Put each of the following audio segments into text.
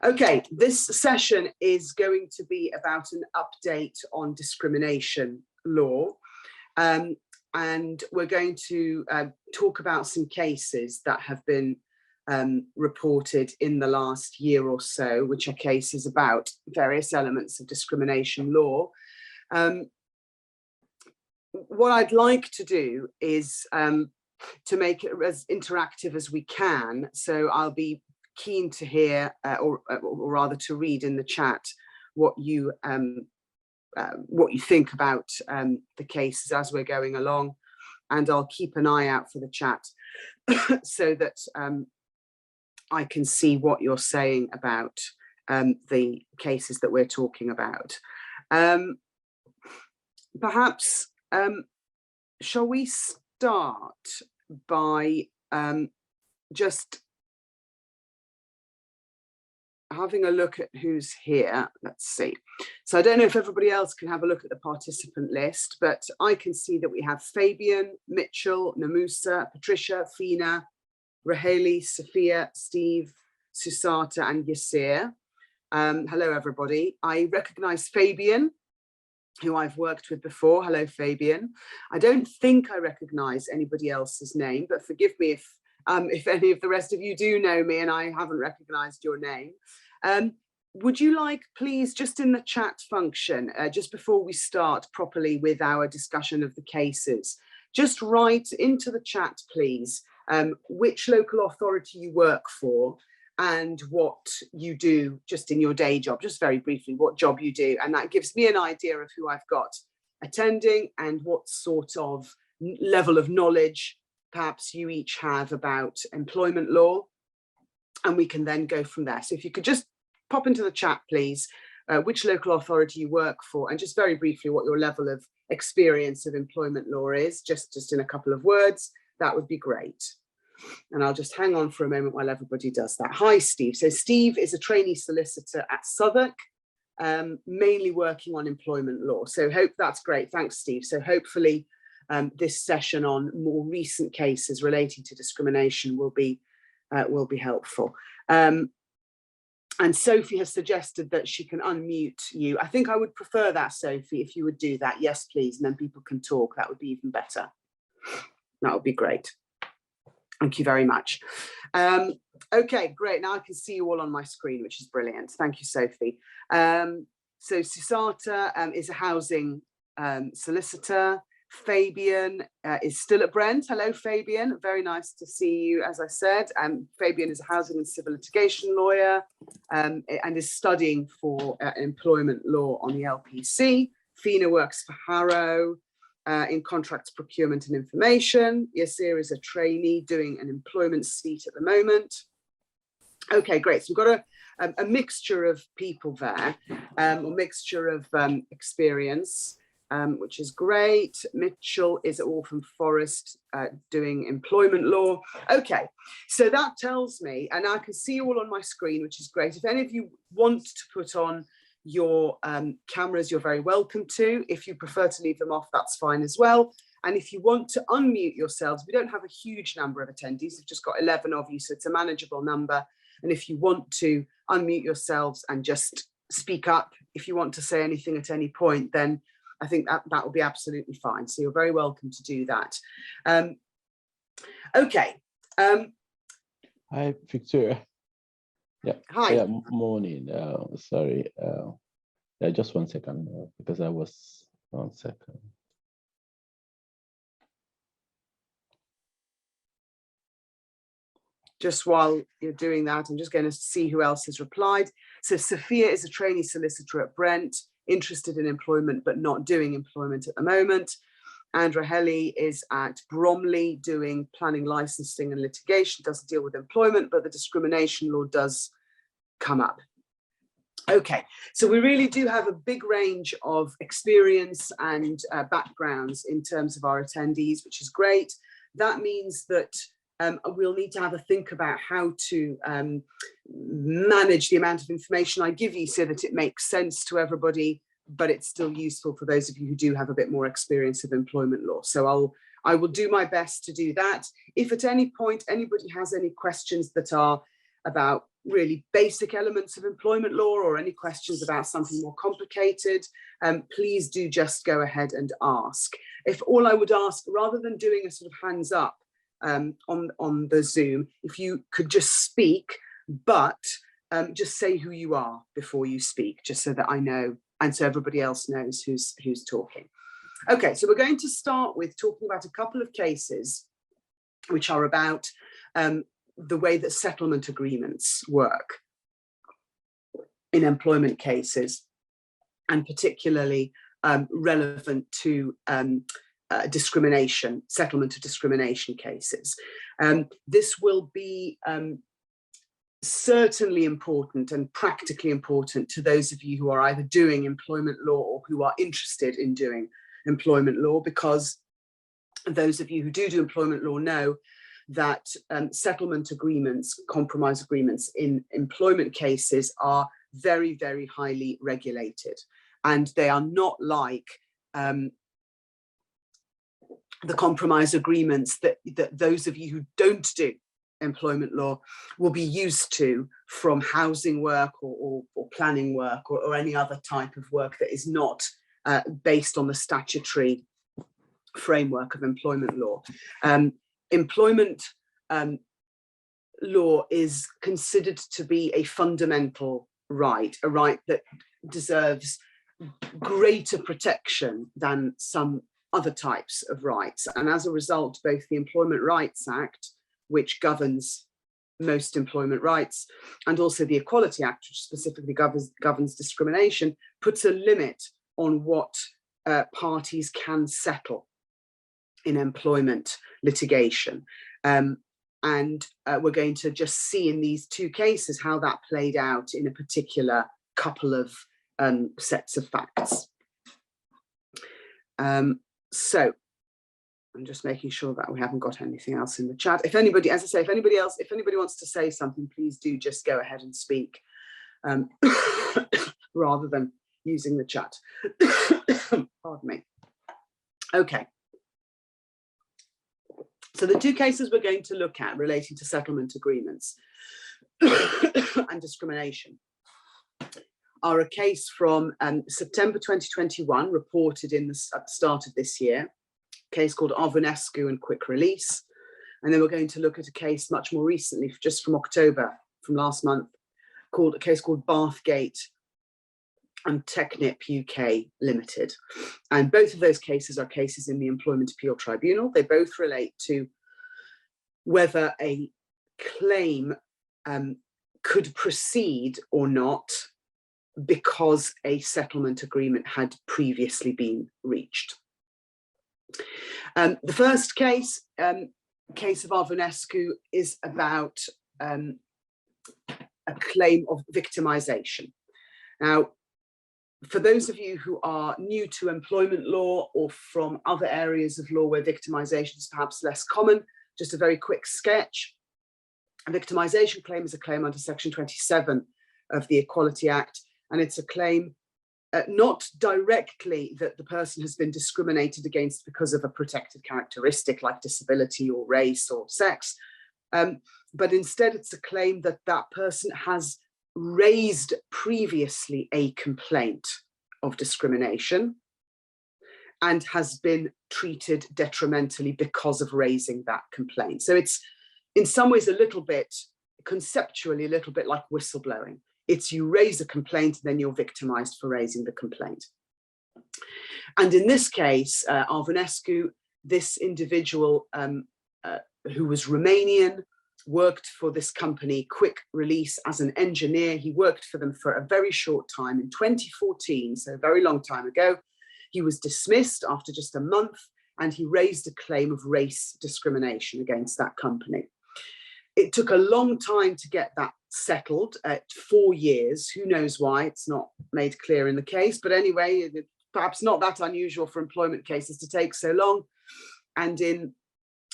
Okay, this session is going to be about an update on discrimination law. And we're going to talk about some cases that have been reported in the last year or so, which are cases about various elements of discrimination law. What I'd like to do is to make it as interactive as we can. So I'll be keen to hear, or rather to read in the chat, what you think about the cases as we're going along, and I'll keep an eye out for the chat so that I can see what you're saying about the cases that we're talking about. Perhaps shall we start by just having a look at who's here. Let's see. So I don't know if everybody else can have a look at the participant list, but I can see that we have Fabian, Mitchell, Namusa, Patricia, Fina, Raheli, Sophia, Steve, Susata, and Yasir. Hello, everybody. I recognize Fabian, who I've worked with before. Hello, Fabian. I don't think I recognize anybody else's name, but forgive me if any of the rest of you do know me and I haven't recognized your name. Would you like, please, just in the chat function, just before we start properly with our discussion of the cases, just write into the chat, please, which local authority you work for and what you do just in your day job, just very briefly, what job you do. And that gives me an idea of who I've got attending and what sort of level of knowledge perhaps you each have about employment law, and we can then go from there. So if you could just pop into the chat, please, which local authority you work for, and just very briefly what your level of experience of employment law is, just in a couple of words, that would be great. And I'll just hang on for a moment while everybody does that. Hi, Steve. So Steve is a trainee solicitor at Southwark, mainly working on employment law. So hope that's great. Thanks, Steve. So hopefully this session on more recent cases relating to discrimination will be helpful. And Sophie has suggested that she can unmute you. I think I would prefer that, Sophie, if you would do that. Yes, please. And then people can talk. That would be even better. That would be great. Thank you very much. Okay, great. Now I can see you all on my screen, which is brilliant. Thank you, Sophie. So Susata is a housing solicitor. Fabian is still at Brent. Hello, Fabian. Very nice to see you, as I said. Fabian is a housing and civil litigation lawyer and is studying for employment law on the LPC. Fina works for Harrow in contracts, procurement and information. Yasir is a trainee doing an employment seat at the moment. Okay, great. So we've got a mixture of people there, a mixture of experience. Which is great. Mitchell is at Waltham Forest doing employment law. Okay, so that tells me, and I can see you all on my screen, which is great. If any of you want to put on your cameras, you're very welcome to. If you prefer to leave them off, that's fine as well. And if you want to unmute yourselves, we don't have a huge number of attendees. We've just got 11 of you, so it's a manageable number. And if you want to unmute yourselves and just speak up, if you want to say anything at any point, then I think that will be absolutely fine. So you're very welcome to do that. Okay. Hi, Victoria. Yeah. Hi. Yeah, morning. Sorry. Yeah, just 1 second, because I was 1 second. Just while you're doing that, I'm just going to see who else has replied. So Sophia is a trainee solicitor at Brent, interested in employment but not doing employment at the moment. And Raheli is at Bromley doing planning, licensing and litigation, doesn't deal with employment, but the discrimination law does come up. Okay, so we really do have a big range of experience and backgrounds in terms of our attendees, which is great. That means that we'll need to have a think about how to manage the amount of information I give you so that it makes sense to everybody, but it's still useful for those of you who do have a bit more experience of employment law. So I will do my best to do that. If at any point anybody has any questions that are about really basic elements of employment law or any questions about something more complicated, please do just go ahead and ask. If all I would ask, rather than doing a sort of hands up on the Zoom, if you could just speak, but just say who you are before you speak, just so that I know and so everybody else knows who's talking. Okay, so we're going to start with talking about a couple of cases which are about the way that settlement agreements work in employment cases, and particularly relevant to discrimination, settlement of discrimination cases. This will be certainly important and practically important to those of you who are either doing employment law or who are interested in doing employment law, because those of you who do employment law know that settlement agreements, compromise agreements in employment cases are very, very highly regulated. And they are not like the compromise agreements that those of you who don't do employment law will be used to from housing work or planning work or any other type of work that is not based on the statutory framework of employment law. Employment law is considered to be a fundamental right, a right that deserves greater protection than some other types of rights. And as a result, both the Employment Rights Act, which governs most employment rights, and also the Equality Act, which specifically governs discrimination, puts a limit on what parties can settle in employment litigation. And we're going to just see in these two cases how that played out in a particular couple of sets of facts. So I'm just making sure that we haven't got anything else in the chat. If anybody, as I say, if anybody wants to say something, please do just go ahead and speak rather than using the chat. Pardon me. Okay. So the two cases we're going to look at relating to settlement agreements and discrimination are a case from September 2021, reported at the start of this year, a case called Arvonescu and Quick Release. And then we're going to look at a case much more recently, just from October, from last month, called a case called Bathgate and Technip UK Limited. And both of those cases are cases in the Employment Appeal Tribunal. They both relate to whether a claim could proceed or not because a settlement agreement had previously been reached. The first case, case of Arvonescu, is about a claim of victimization. Now, for those of you who are new to employment law or from other areas of law where victimization is perhaps less common, just a very quick sketch. A victimization claim is a claim under Section 27 of the Equality Act, and it's a claim not directly that the person has been discriminated against because of a protected characteristic like disability or race or sex, but instead it's a claim that that person has raised previously a complaint of discrimination and has been treated detrimentally because of raising that complaint. So it's in some ways a little bit, conceptually a little bit like whistleblowing. It's you raise a complaint and then you're victimized for raising the complaint. And in this case, Arvonescu, this individual who was Romanian, worked for this company, Quick Release, as an engineer. He worked for them for a very short time in 2014, so a very long time ago. He was dismissed after just a month, and he raised a claim of race discrimination against that company. It took a long time to get that settled, 4 years. Who knows why? It's not made clear in the case, but anyway, perhaps not that unusual for employment cases to take so long. And in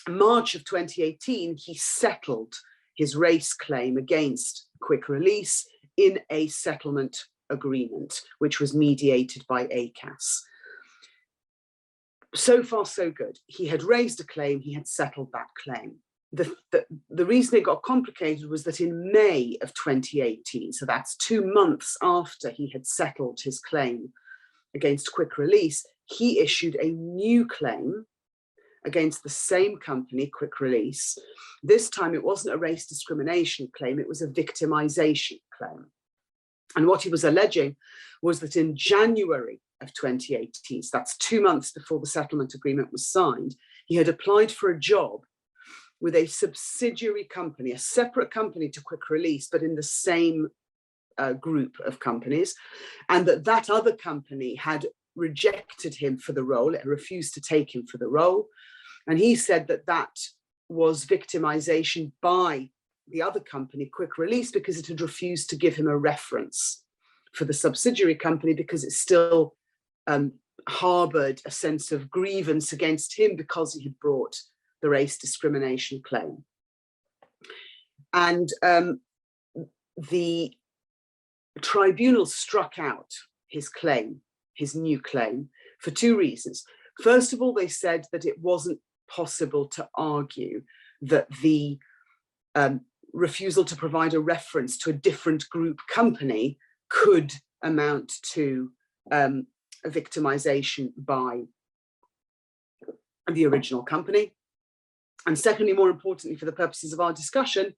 March of 2018, he settled his race claim against Quick Release in a settlement agreement, which was mediated by ACAS. So far, so good. He had raised a claim, he had settled that claim. the reason it got complicated was that in May of 2018, so that's 2 months after he had settled his claim against Quick Release, he issued a new claim against the same company, Quick Release. This time it wasn't a race discrimination claim, it was a victimization claim. And what he was alleging was that in January of 2018, so that's 2 months before the settlement agreement was signed, he had applied for a job with a subsidiary company, a separate company to Quick Release, but in the same group of companies, and that other company had rejected him for the role, it refused to take him for the role. And he said that was victimization by the other company, Quick Release, because it had refused to give him a reference for the subsidiary company because it still harbored a sense of grievance against him because he had brought the race discrimination claim. And the tribunal struck out his claim, his new claim, for 2 reasons. First of all, they said that it wasn't possible to argue that the refusal to provide a reference to a different group company could amount to a victimization by the original company. And secondly, more importantly, for the purposes of our discussion,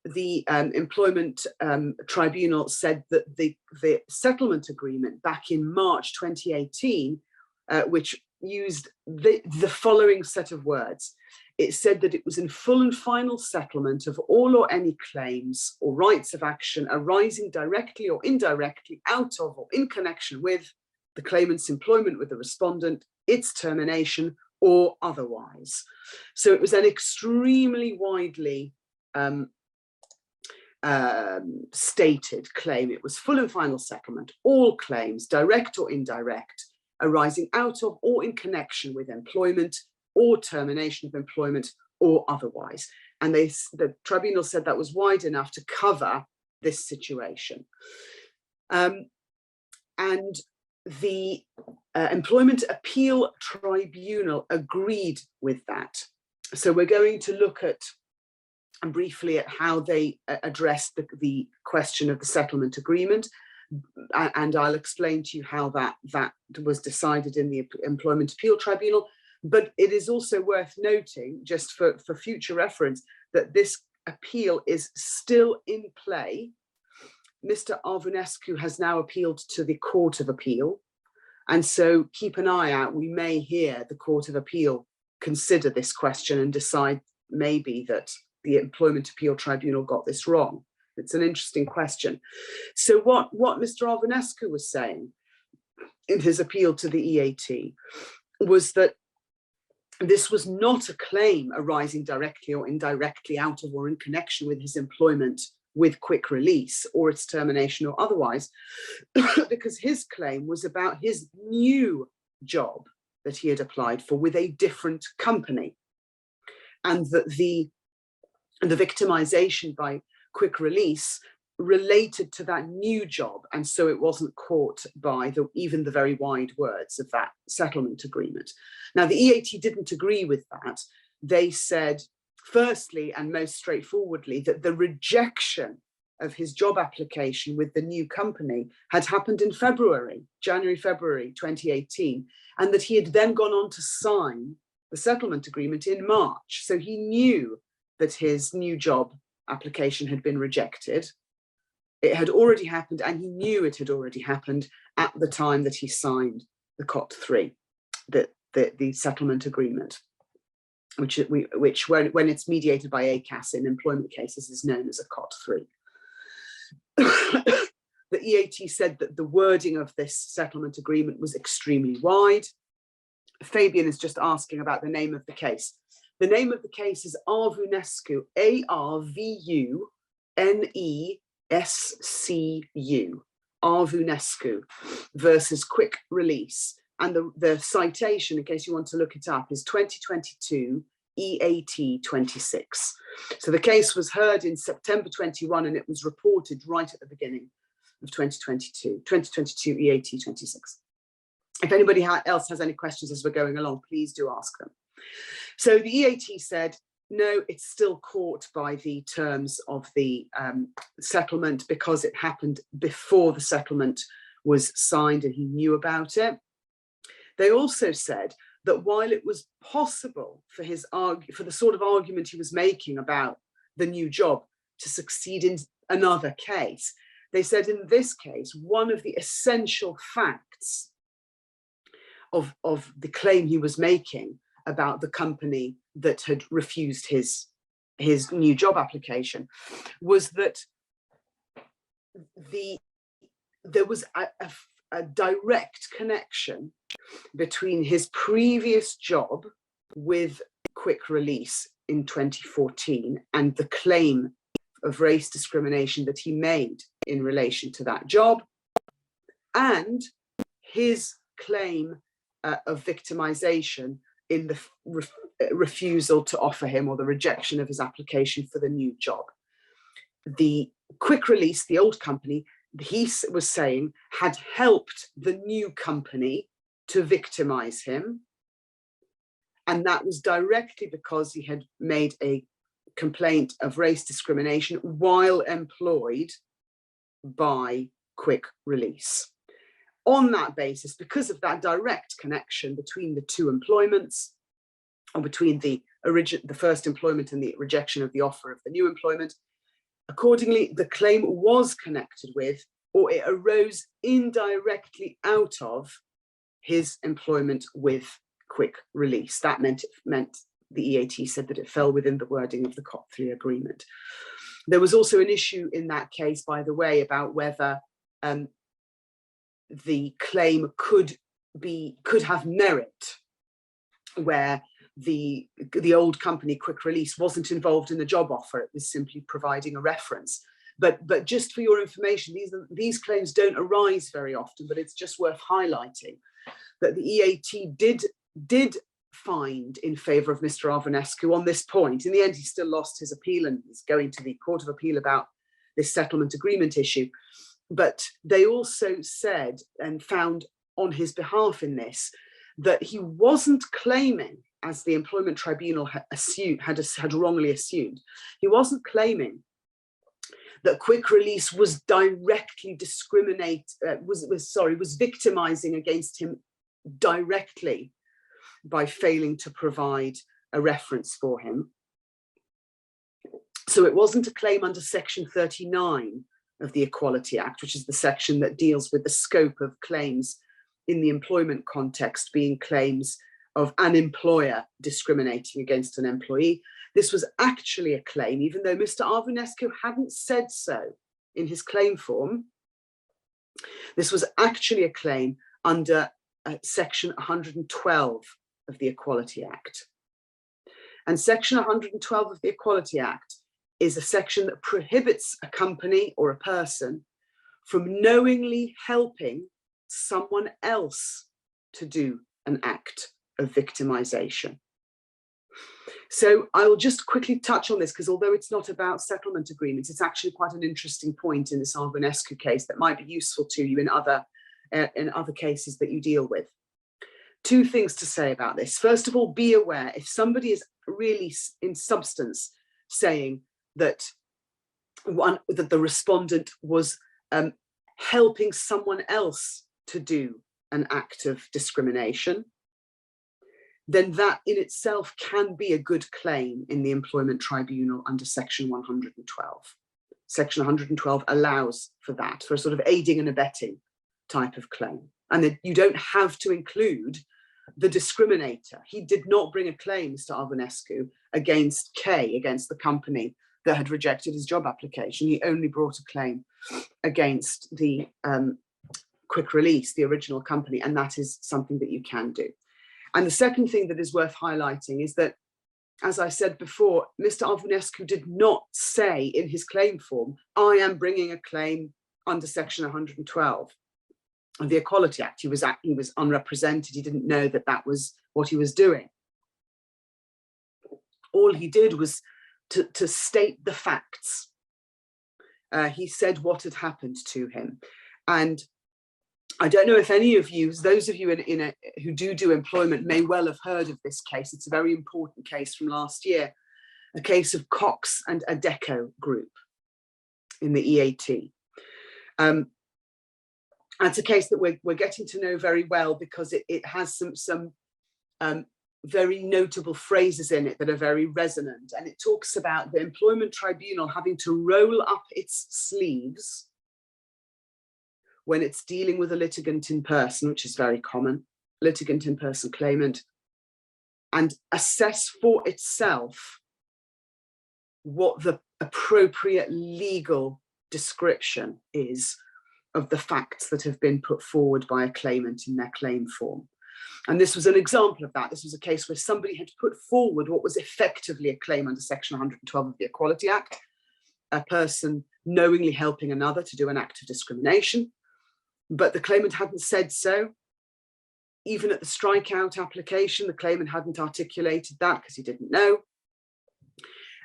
the employment tribunal said that the settlement agreement back in March 2018, which used the following set of words. It said that it was in full and final settlement of all or any claims or rights of action arising directly or indirectly out of or in connection with the claimant's employment with the respondent, its termination, or otherwise. So it was an extremely widely stated claim. It was full and final settlement, all claims, direct or indirect, arising out of or in connection with employment or termination of employment or otherwise. And the tribunal said that was wide enough to cover this situation. And the Employment Appeal Tribunal agreed with that. So we're going to look at briefly at how they addressed the question of the settlement agreement, and I'll explain to you how that was decided in the Employment Appeal Tribunal. But it is also worth noting, just for future reference, that this appeal is still in play. Mr. Arvunescu has now appealed to the Court of Appeal, and so keep an eye out. We may hear the Court of Appeal consider this question and decide maybe that the Employment Appeal Tribunal got this wrong. It's an interesting question. So what Mr. Arvunescu was saying in his appeal to the EAT was that this was not a claim arising directly or indirectly out of or in connection with his employment with Quick Release or its termination or otherwise, because his claim was about his new job that he had applied for with a different company, and that the victimization by Quick Release related to that new job, and so it wasn't caught by even the very wide words of that settlement agreement. Now, the EAT didn't agree with that. They said, firstly and most straightforwardly, that the rejection of his job application with the new company had happened in January, February 2018, and that he had then gone on to sign the settlement agreement in March. So he knew that his new job application had been rejected. It had already happened, and he knew it had already happened at the time that he signed the COT3, the settlement agreement, which when it's mediated by ACAS in employment cases is known as a COT3. The EAT said that the wording of this settlement agreement was extremely wide. Fabian is just asking about the name of the case. The name of the case is Arvunescu, ARVUNESCU, Arvunescu versus Quick Release. And the citation, in case you want to look it up, is 2022 EAT 26. So the case was heard in September 21, and it was reported right at the beginning of 2022 EAT 26. If anybody else has any questions as we're going along, please do ask them. So the EAT said no, it's still caught by the terms of the settlement because it happened before the settlement was signed and he knew about it. They also said that while it was possible for for the sort of argument he was making about the new job to succeed in another case, they said in this case, one of the essential facts of the claim he was making about the company that had refused his new job application was that there was a direct connection between his previous job with Quick Release in 2014 and the claim of race discrimination that he made in relation to that job, and his claim of victimization in the refusal to offer him, or the rejection of his application for the new job. The Quick Release, the old company, he was saying had helped the new company to victimize him. And that was directly because he had made a complaint of race discrimination while employed by Quick Release. On that basis, because of that direct connection between the two employments, or between the first employment and the rejection of the offer of the new employment, accordingly, the claim was connected with, or it arose indirectly out of, his employment with Quick Release. That meant the EAT said that it fell within the wording of the COP3 agreement. There was also an issue in that case, by the way, about whether the claim could have merit, where the old company Quick Release wasn't involved in the job offer, it was simply providing a reference. But just for your information, these claims don't arise very often, but it's just worth highlighting that the EAT did find in favour of Mr. Arvonescu on this point. In the end, he still lost his appeal and he's going to the Court of Appeal about this settlement agreement issue. But they also said and found on his behalf in this that he wasn't claiming, as the Employment Tribunal had wrongly assumed, he wasn't claiming that Quick Release was directly was victimizing against him directly by failing to provide a reference for him. So it wasn't a claim under Section 39 of the Equality Act, which is the section that deals with the scope of claims in the employment context, being claims of an employer discriminating against an employee. This was actually a claim, even though Mr. Arvonescu hadn't said so in his claim form. This was actually a claim under Section 112 of the Equality Act. And Section 112 of the Equality Act is a section that prohibits a company or a person from knowingly helping someone else to do an act of victimization. So I will just quickly touch on this, because although it's not about settlement agreements, it's actually quite an interesting point in this Arvonescu case that might be useful to you in other cases that you deal with. Two things to say about this. First of all, be aware if somebody is really in substance saying that the respondent was helping someone else to do an act of discrimination, then that in itself can be a good claim in the Employment Tribunal under Section 112. Section 112 allows for that, for a sort of aiding and abetting type of claim. And that you don't have to include the discriminator. He did not bring a claim, Mr. Arvonescu, against K, against the company that had rejected his job application. He only brought a claim against the Quick Release, the original company, and that is something that you can do. And the second thing that is worth highlighting is that, as I said before, Mr. Arvonescu did not say in his claim form, I am bringing a claim under Section 112 of the Equality Act. He was unrepresented. He didn't know that that was what he was doing. All he did was to state the facts. He said what had happened to him. And I don't know if any of you, those of you who do employment may well have heard of this case. It's a very important case from last year. a case of Cox and Adecco Group in the EAT. That's a case that we're getting to know very well because it has some very notable phrases in it that are very resonant. And it talks about the employment tribunal having to roll up its sleeves when it's dealing with a litigant in person, which is very common, litigant in person claimant, and assess for itself what the appropriate legal description is of the facts that have been put forward by a claimant in their claim form. And this was an example of that. This was a case where somebody had put forward what was effectively a claim under Section 112 of the Equality Act, a person knowingly helping another to do an act of discrimination, but the claimant hadn't said so. Even at the strikeout application, the claimant hadn't articulated that because he didn't know.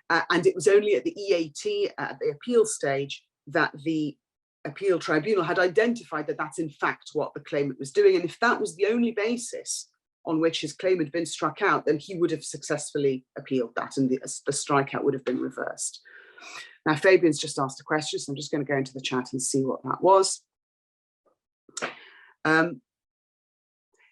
And it was only at the EAT, at the appeal stage, that the appeal tribunal had identified that that's in fact what the claimant was doing. And if that was the only basis on which his claim had been struck out, then he would have successfully appealed that and the strikeout would have been reversed. Now, Fabian's just asked a question, so I'm just going to go into the chat and see what that was.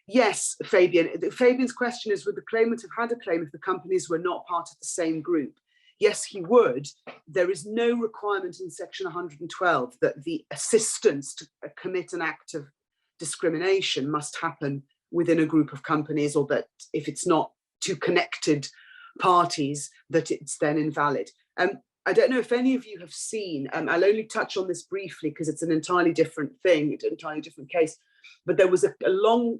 Yes, Fabian. Fabian's question is, would the claimant have had a claim if the companies were not part of the same group? Yes, he would. There is no requirement in Section 112 that the assistance to commit an act of discrimination must happen within a group of companies, or that if it's not two connected parties, that it's then invalid. I don't know if any of you have seen, I'll only touch on this briefly because it's an entirely different thing, it's an entirely different case, but there was a long,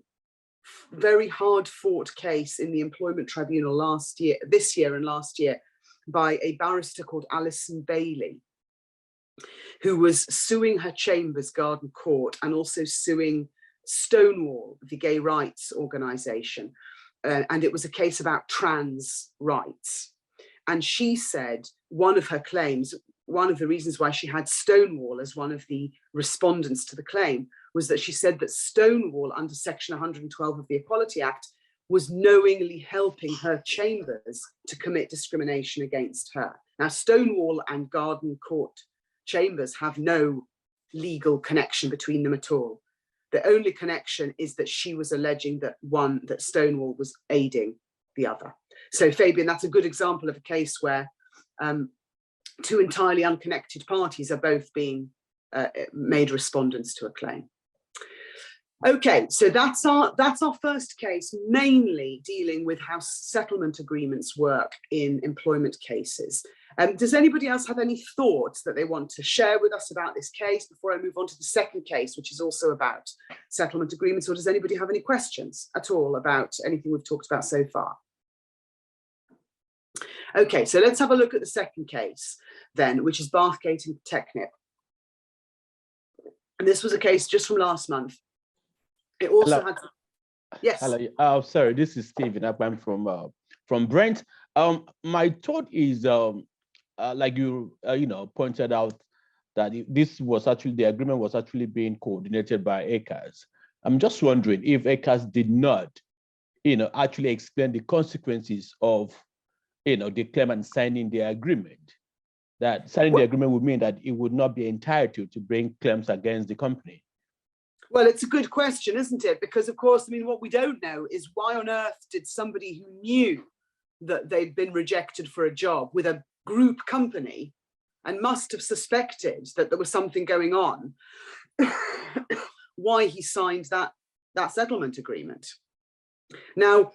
very hard fought case in the Employment Tribunal this year and last year, by a barrister called Alison Bailey, who was suing her Chambers Garden Court and also suing Stonewall, the gay rights organisation. And it was a case about trans rights. And she said one of her claims, one of the reasons why she had Stonewall as one of the respondents to the claim, was that she said that Stonewall, under Section 112 of the Equality Act, was knowingly helping her Chambers to commit discrimination against her. Now, Stonewall and Garden Court Chambers have no legal connection between them at all. The only connection is that she was alleging that Stonewall was aiding the other. So, Fabian, that's a good example of a case where two entirely unconnected parties are both being made respondents to a claim. Okay, so that's our first case, mainly dealing with how settlement agreements work in employment cases. Does anybody else have any thoughts that they want to share with us about this case before I move on to the second case, which is also about settlement agreements, or does anybody have any questions at all about anything we've talked about so far? Okay, so let's have a look at the second case then, which is Bathgate and Technip. And this was a case just from last month. It also Hello. had, yes. Hello. Sorry, this is Stephen. I'm from Brent. My thought is, like you pointed out, that this was actually, the agreement was actually being coordinated by ACAS. I'm just wondering if ACAS did not, actually explain the consequences of, the claimant signing the agreement. That signing the agreement would mean that it would not be entitled to bring claims against the company. Well, it's a good question, isn't it? Because, of course, I mean, what we don't know is why on earth did somebody who knew that they'd been rejected for a job with a group company and must have suspected that there was something going on, why he signed that settlement agreement. Now,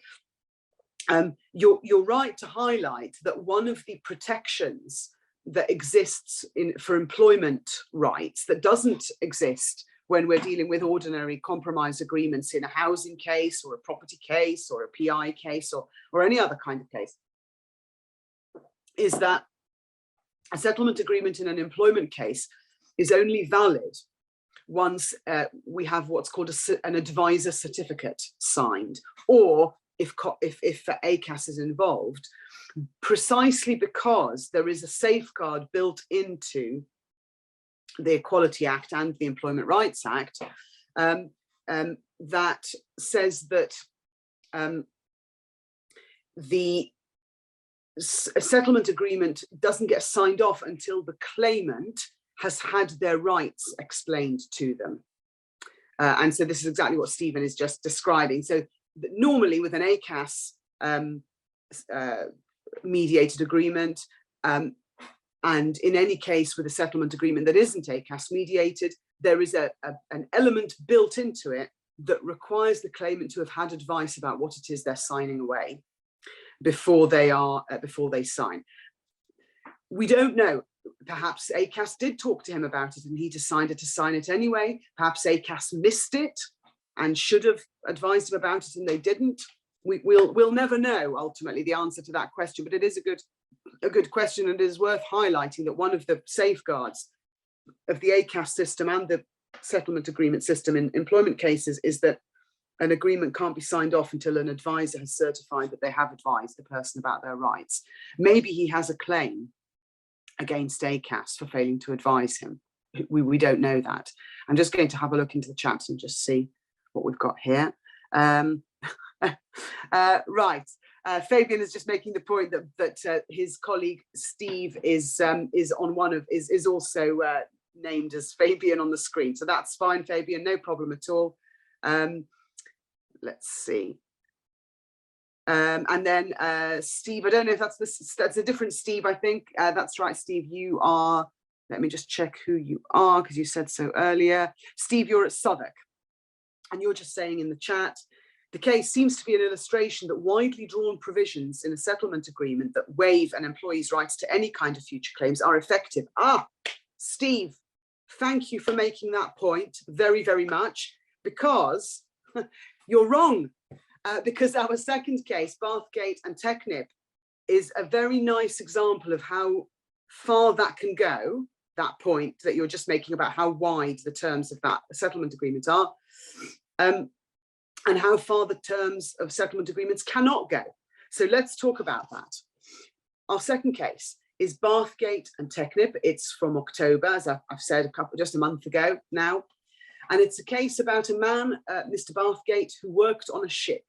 you're right to highlight that one of the protections that exists for employment rights that doesn't exist when we're dealing with ordinary compromise agreements in a housing case or a property case or a PI case or any other kind of case, is that a settlement agreement in an employment case is only valid once we have what's called an advisor certificate signed, or if ACAS is involved, precisely because there is a safeguard built into the Equality Act and the Employment Rights Act that says that the a settlement agreement doesn't get signed off until the claimant has had their rights explained to them. And so this is exactly what Stephen is just describing. So normally with an ACAS mediated agreement, and in any case with a settlement agreement that isn't ACAS mediated, there is an element built into it that requires the claimant to have had advice about what it is they're signing away before they sign. We don't know. Perhaps ACAS did talk to him about it and he decided to sign it anyway. Perhaps ACAS missed it and should have advised him about it and they didn't. We'll never know ultimately the answer to that question, but it is a good question, and it is worth highlighting that one of the safeguards of the ACAS system and the settlement agreement system in employment cases is that an agreement can't be signed off until an advisor has certified that they have advised the person about their rights. Maybe he has a claim against ACAS for failing to advise him. We don't know that. I'm just going to have a look into the chat and just see what we've got here. Right. Fabian is just making the point that his colleague Steve is also named as Fabian on the screen. So that's fine, Fabian, no problem at all. Let's see. And then Steve, I don't know if that's a different Steve, I think. That's right, Steve, you are, let me just check who you are, because you said so earlier. Steve, you're at Southwark, and you're just saying in the chat, the case seems to be an illustration that widely drawn provisions in a settlement agreement that waive an employee's rights to any kind of future claims are effective. Steve, thank you for making that point very, very much, because you're wrong. Because our second case, Bathgate and Technip, is a very nice example of how far that can go, that point that you're just making about how wide the terms of that settlement agreement are, and how far the terms of settlement agreements cannot go. So let's talk about that. Our second case is Bathgate and Technip. It's from October, as I've said, just a month ago now. And it's a case about a man, Mr. Bathgate, who worked on a ship.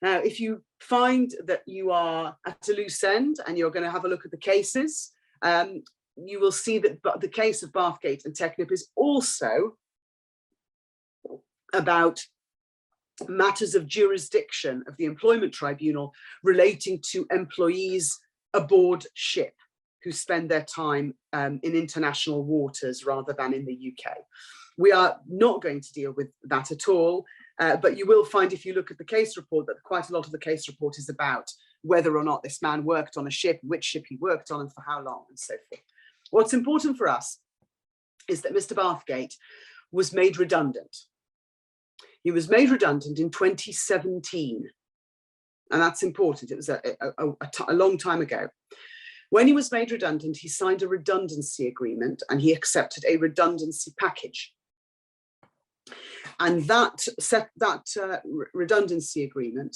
Now, if you find that you are at a loose end and you're going to have a look at the cases, you will see that the case of Bathgate and Technip is also about matters of jurisdiction of the employment tribunal relating to employees aboard ship who spend their time in international waters rather than in the UK. We are not going to deal with that at all, but you will find, if you look at the case report, that quite a lot of the case report is about whether or not this man worked on a ship, which ship he worked on, and for how long, and so forth. What's important for us is that Mr. Bathgate was made redundant. He was made redundant in 2017, and that's important. It was a long time ago. When he was made redundant, he signed a redundancy agreement and he accepted a redundancy package. And that redundancy agreement,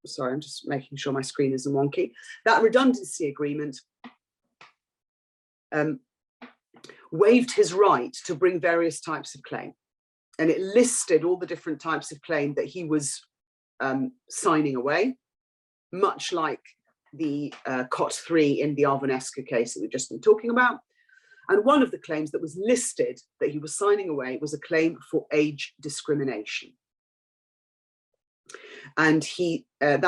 sorry, I'm just making sure my screen isn't wonky. That redundancy agreement waived his right to bring various types of claim. And it listed all the different types of claim that he was signing away, much like the COT3 in the Arvonescu case that we've just been talking about. And one of the claims that was listed that he was signing away was a claim for age discrimination. And that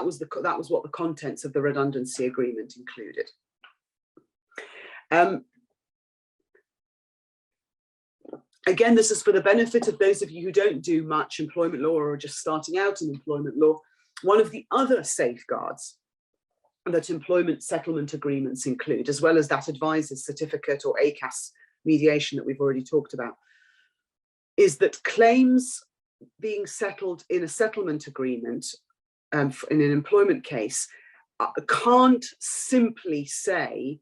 was what the contents of the redundancy agreement included. Again, this is for the benefit of those of you who don't do much employment law or are just starting out in employment law. One of the other safeguards that employment settlement agreements include, as well as that advisor's certificate or ACAS mediation that we've already talked about, is that claims being settled in a settlement agreement in an employment case can't simply say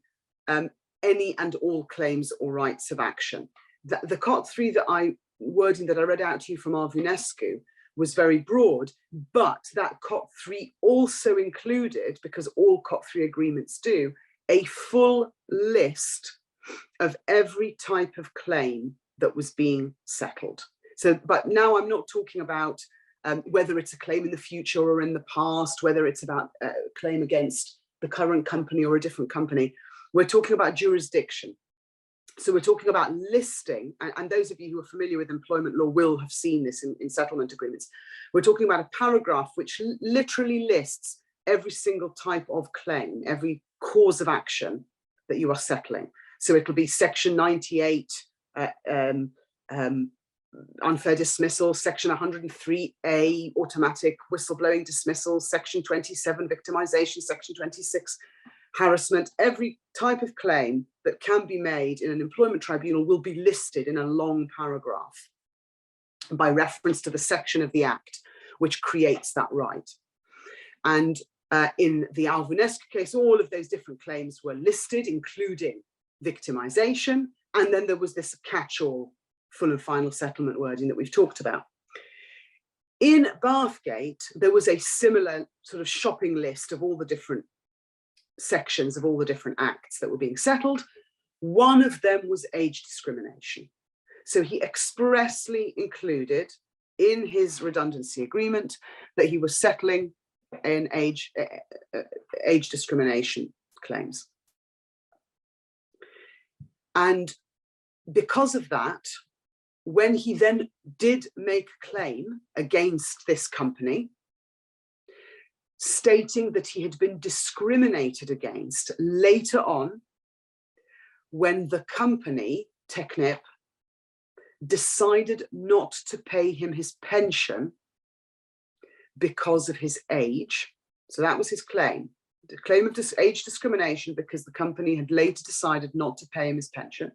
any and all claims or rights of action. The COT3 wording that I read out to you from Arvonescu was very broad, but that COT3 also included, because all COT3 agreements do, a full list of every type of claim that was being settled. So, but now I'm not talking about whether it's a claim in the future or in the past, whether it's about a claim against the current company or a different company. We're talking about jurisdiction. So we're talking about listing, and those of you who are familiar with employment law will have seen this in settlement agreements. We're talking about a paragraph which literally lists every single type of claim, every cause of action that you are settling. So it'll be section 98, unfair dismissal, section 103A, automatic whistleblowing dismissal, section 27, victimization, section 26, harassment. Every type of claim that can be made in an employment tribunal will be listed in a long paragraph by reference to the section of the Act which creates that right. And in the Alvinescu case, all of those different claims were listed, including victimization, and then there was this catch-all full and final settlement wording that we've talked about. In Bathgate, there was a similar sort of shopping list of all the different sections of all the different acts that were being settled. One of them was age discrimination. So he expressly included in his redundancy agreement that he was settling in age discrimination claims. And because of that, when he then did make a claim against this company, stating that he had been discriminated against later on, when the company, Technip, decided not to pay him his pension because of his age. So that was his claim, the claim of age discrimination because the company had later decided not to pay him his pension.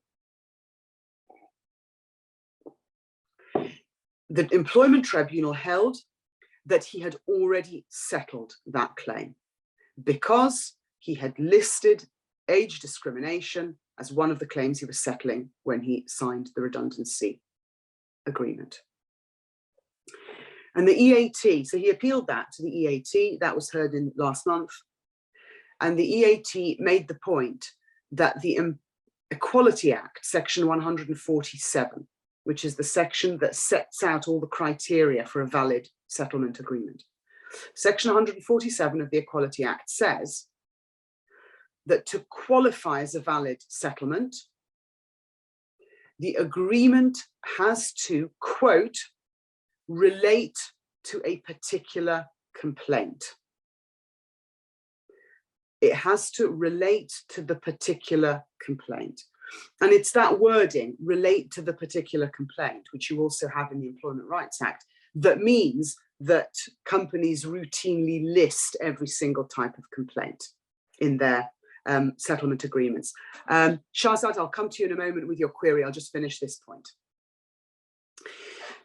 The employment tribunal held that he had already settled that claim because he had listed age discrimination as one of the claims he was settling when he signed the redundancy agreement. And the EAT, so he appealed that to the EAT, that was heard in last month. And the EAT made the point that the Equality Act, section 147, which is the section that sets out all the criteria for a valid settlement agreement. Section 147 of the Equality Act says that to qualify as a valid settlement, the agreement has to, quote, relate to a particular complaint. It has to relate to the particular complaint. And it's that wording, relate to the particular complaint, which you also have in the Employment Rights Act, that means that companies routinely list every single type of complaint in their settlement agreements. Shahzad, I'll come to you in a moment with your query. I'll just finish this point.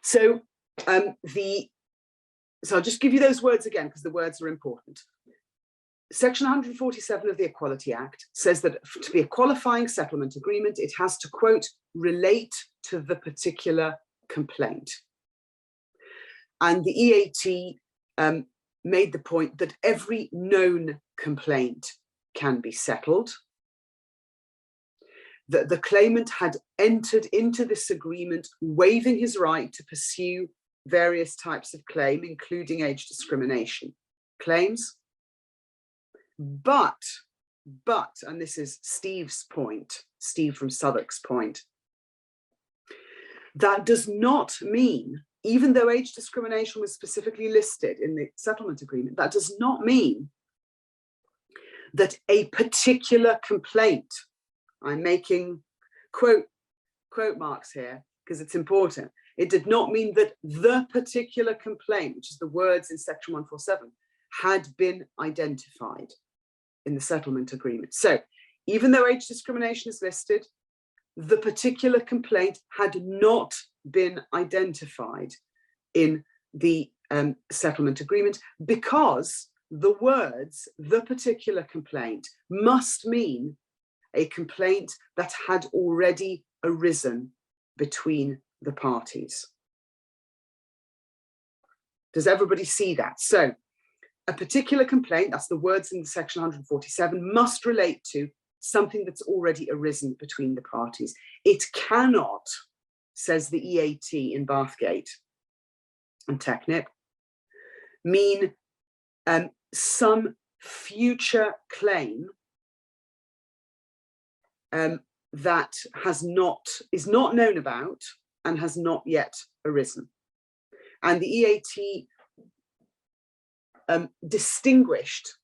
So, I'll just give you those words again because the words are important. Section 147 of the Equality Act says that to be a qualifying settlement agreement, it has to, quote, relate to the particular complaint. And the EAT made the point that every known complaint can be settled, that the claimant had entered into this agreement waiving his right to pursue various types of claim, including age discrimination claims. But, and this is Steve's point, Steve from Southwark's point, that does not mean, even though age discrimination was specifically listed in the settlement agreement, that does not mean that a particular complaint, I'm making quote marks here because it's important, it did not mean that the particular complaint, which is the words in section 147, had been identified in the settlement agreement. So even though age discrimination is listed, the particular complaint had not been identified in the settlement agreement because the words, the particular complaint, must mean a complaint that had already arisen between the parties. Does everybody see that? So a particular complaint, that's the words in section 147, must relate to something that's already arisen between the parties. It cannot, says the EAT in Bathgate and Technip, mean some future claim that is not known about and has not yet arisen. And the EAT distinguished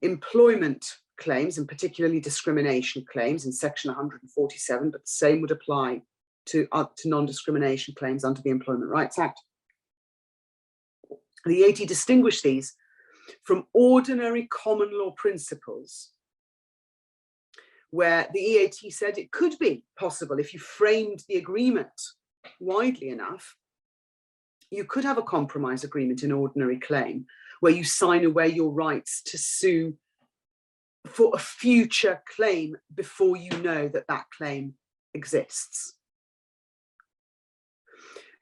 employment claims, and particularly discrimination claims, in section 147, but the same would apply to non-discrimination claims under the Employment Rights Act. The EAT distinguished these from ordinary common law principles, where the EAT said it could be possible, if you framed the agreement widely enough, you could have a compromise agreement in ordinary claim where you sign away your rights to sue for a future claim before you know that that claim exists.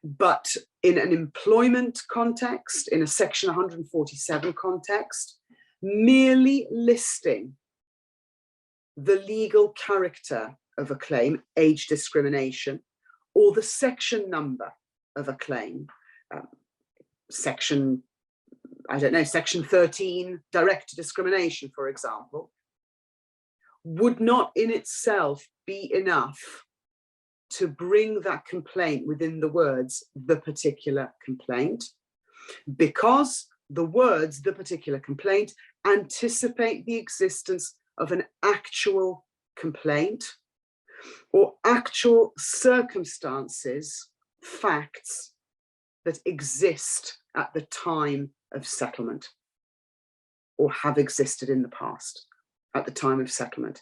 But in an employment context, in a section 147 context, merely listing the legal character of a claim, age discrimination, or the section number of a claim, section 13, direct discrimination, for example, would not in itself be enough to bring that complaint within the words, the particular complaint, because the words, the particular complaint, anticipate the existence of an actual complaint or actual circumstances, facts that exist at the time of settlement or have existed in the past at the time of settlement.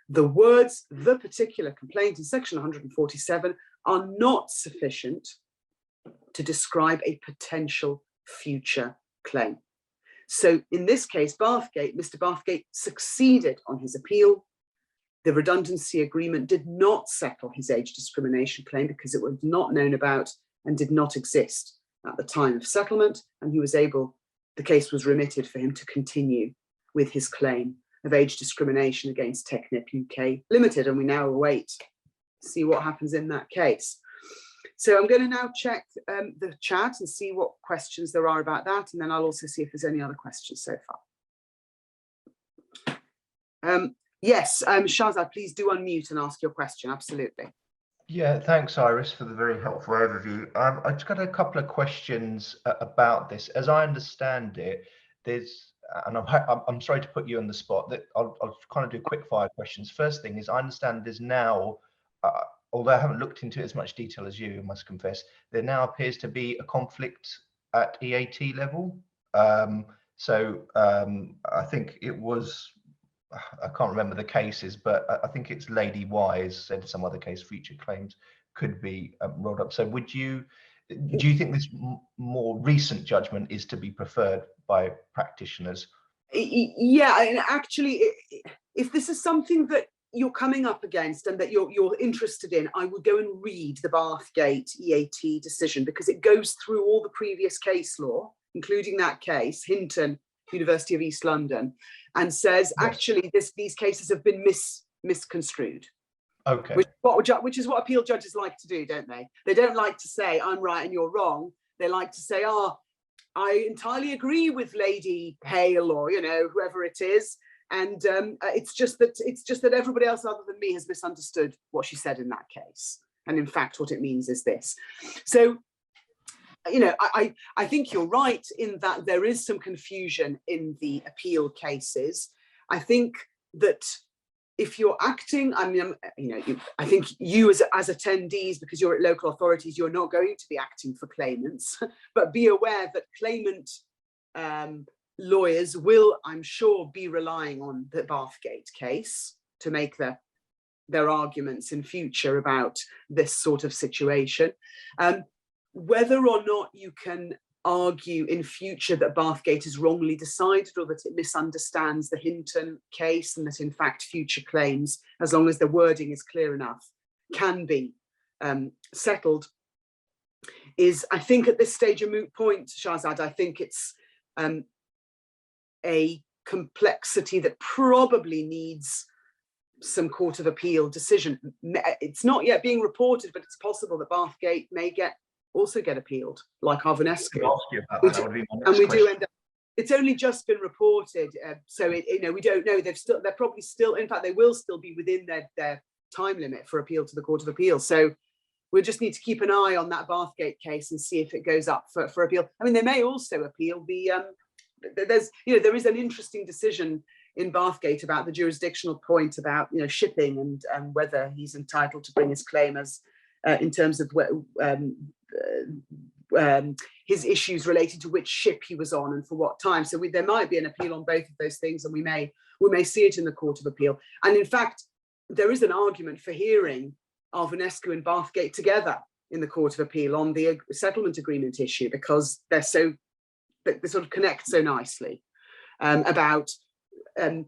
The words, the particular complaint, in section 147 are not sufficient to describe a potential future claim. So in this case, Mr. Bathgate succeeded on his appeal. The redundancy agreement did not settle his age discrimination claim because it was not known about and did not exist at the time of settlement, and the case was remitted for him to continue with his claim of age discrimination against Technip UK Limited, and we now await to see what happens in that case. So I'm going to now check the chat and see what questions there are about that, and then I'll also see if there's any other questions so far. Yes, Shahzad, please do unmute and ask your question, absolutely. Yeah, thanks, Iris, for the very helpful overview. I just got a couple of questions about this. As I understand it, there's, and I'm sorry to put you on the spot, that I'll kind of do quick fire questions. First thing is, I understand there's now, although I haven't looked into it as much detail as you, I must confess, there now appears to be a conflict at EAT level. I think it was, I can't remember the cases, but I think it's Lady Wise said some other case future claims could be rolled up. So do you think this more recent judgment is to be preferred by practitioners? Yeah, and actually, if this is something that you're coming up against and that you're interested in, I would go and read the Bathgate EAT decision, because it goes through all the previous case law, including that case, Hinton, University of East London, and says, yes, actually these cases have been misconstrued. Okay. Which is what appeal judges like to do, don't they? They don't like to say I'm right and you're wrong. They like to say, I entirely agree with Lady Hale, or whoever it is, and it's just that everybody else other than me has misunderstood what she said in that case, and in fact what it means is this. So I think you're right in that there is some confusion in the appeal cases. I think that if you're acting, I think you as attendees, because you're at local authorities, you're not going to be acting for claimants, but be aware that claimant lawyers will, I'm sure, be relying on the Bathgate case to make their arguments in future about this sort of situation. Whether or not you can argue in future that Bathgate is wrongly decided or that it misunderstands the Hinton case, and that in fact future claims, as long as the wording is clear enough, can be settled, is, I think, at this stage a moot point, Shahzad. I think it's a complexity that probably needs some Court of Appeal decision. It's not yet being reported, but it's possible that Bathgate may get also get appealed, like Arvanescu. Ask you about that. That would be my next And we question. do end up. It's only just been reported, so we don't know. They're probably still. In fact, they will still be within their time limit for appeal to the Court of Appeal. So we'll just need to keep an eye on that Bathgate case and see if it goes up for appeal. I mean, they may also appeal the. There is an interesting decision in Bathgate about the jurisdictional point about shipping and whether he's entitled to bring his claim as in terms of his issues relating to which ship he was on and for what time. So there might be an appeal on both of those things, and we may see it in the Court of Appeal. And in fact, there is an argument for hearing Arvanescu and Bathgate together in the Court of Appeal on the settlement agreement issue, because they sort of connect so nicely about the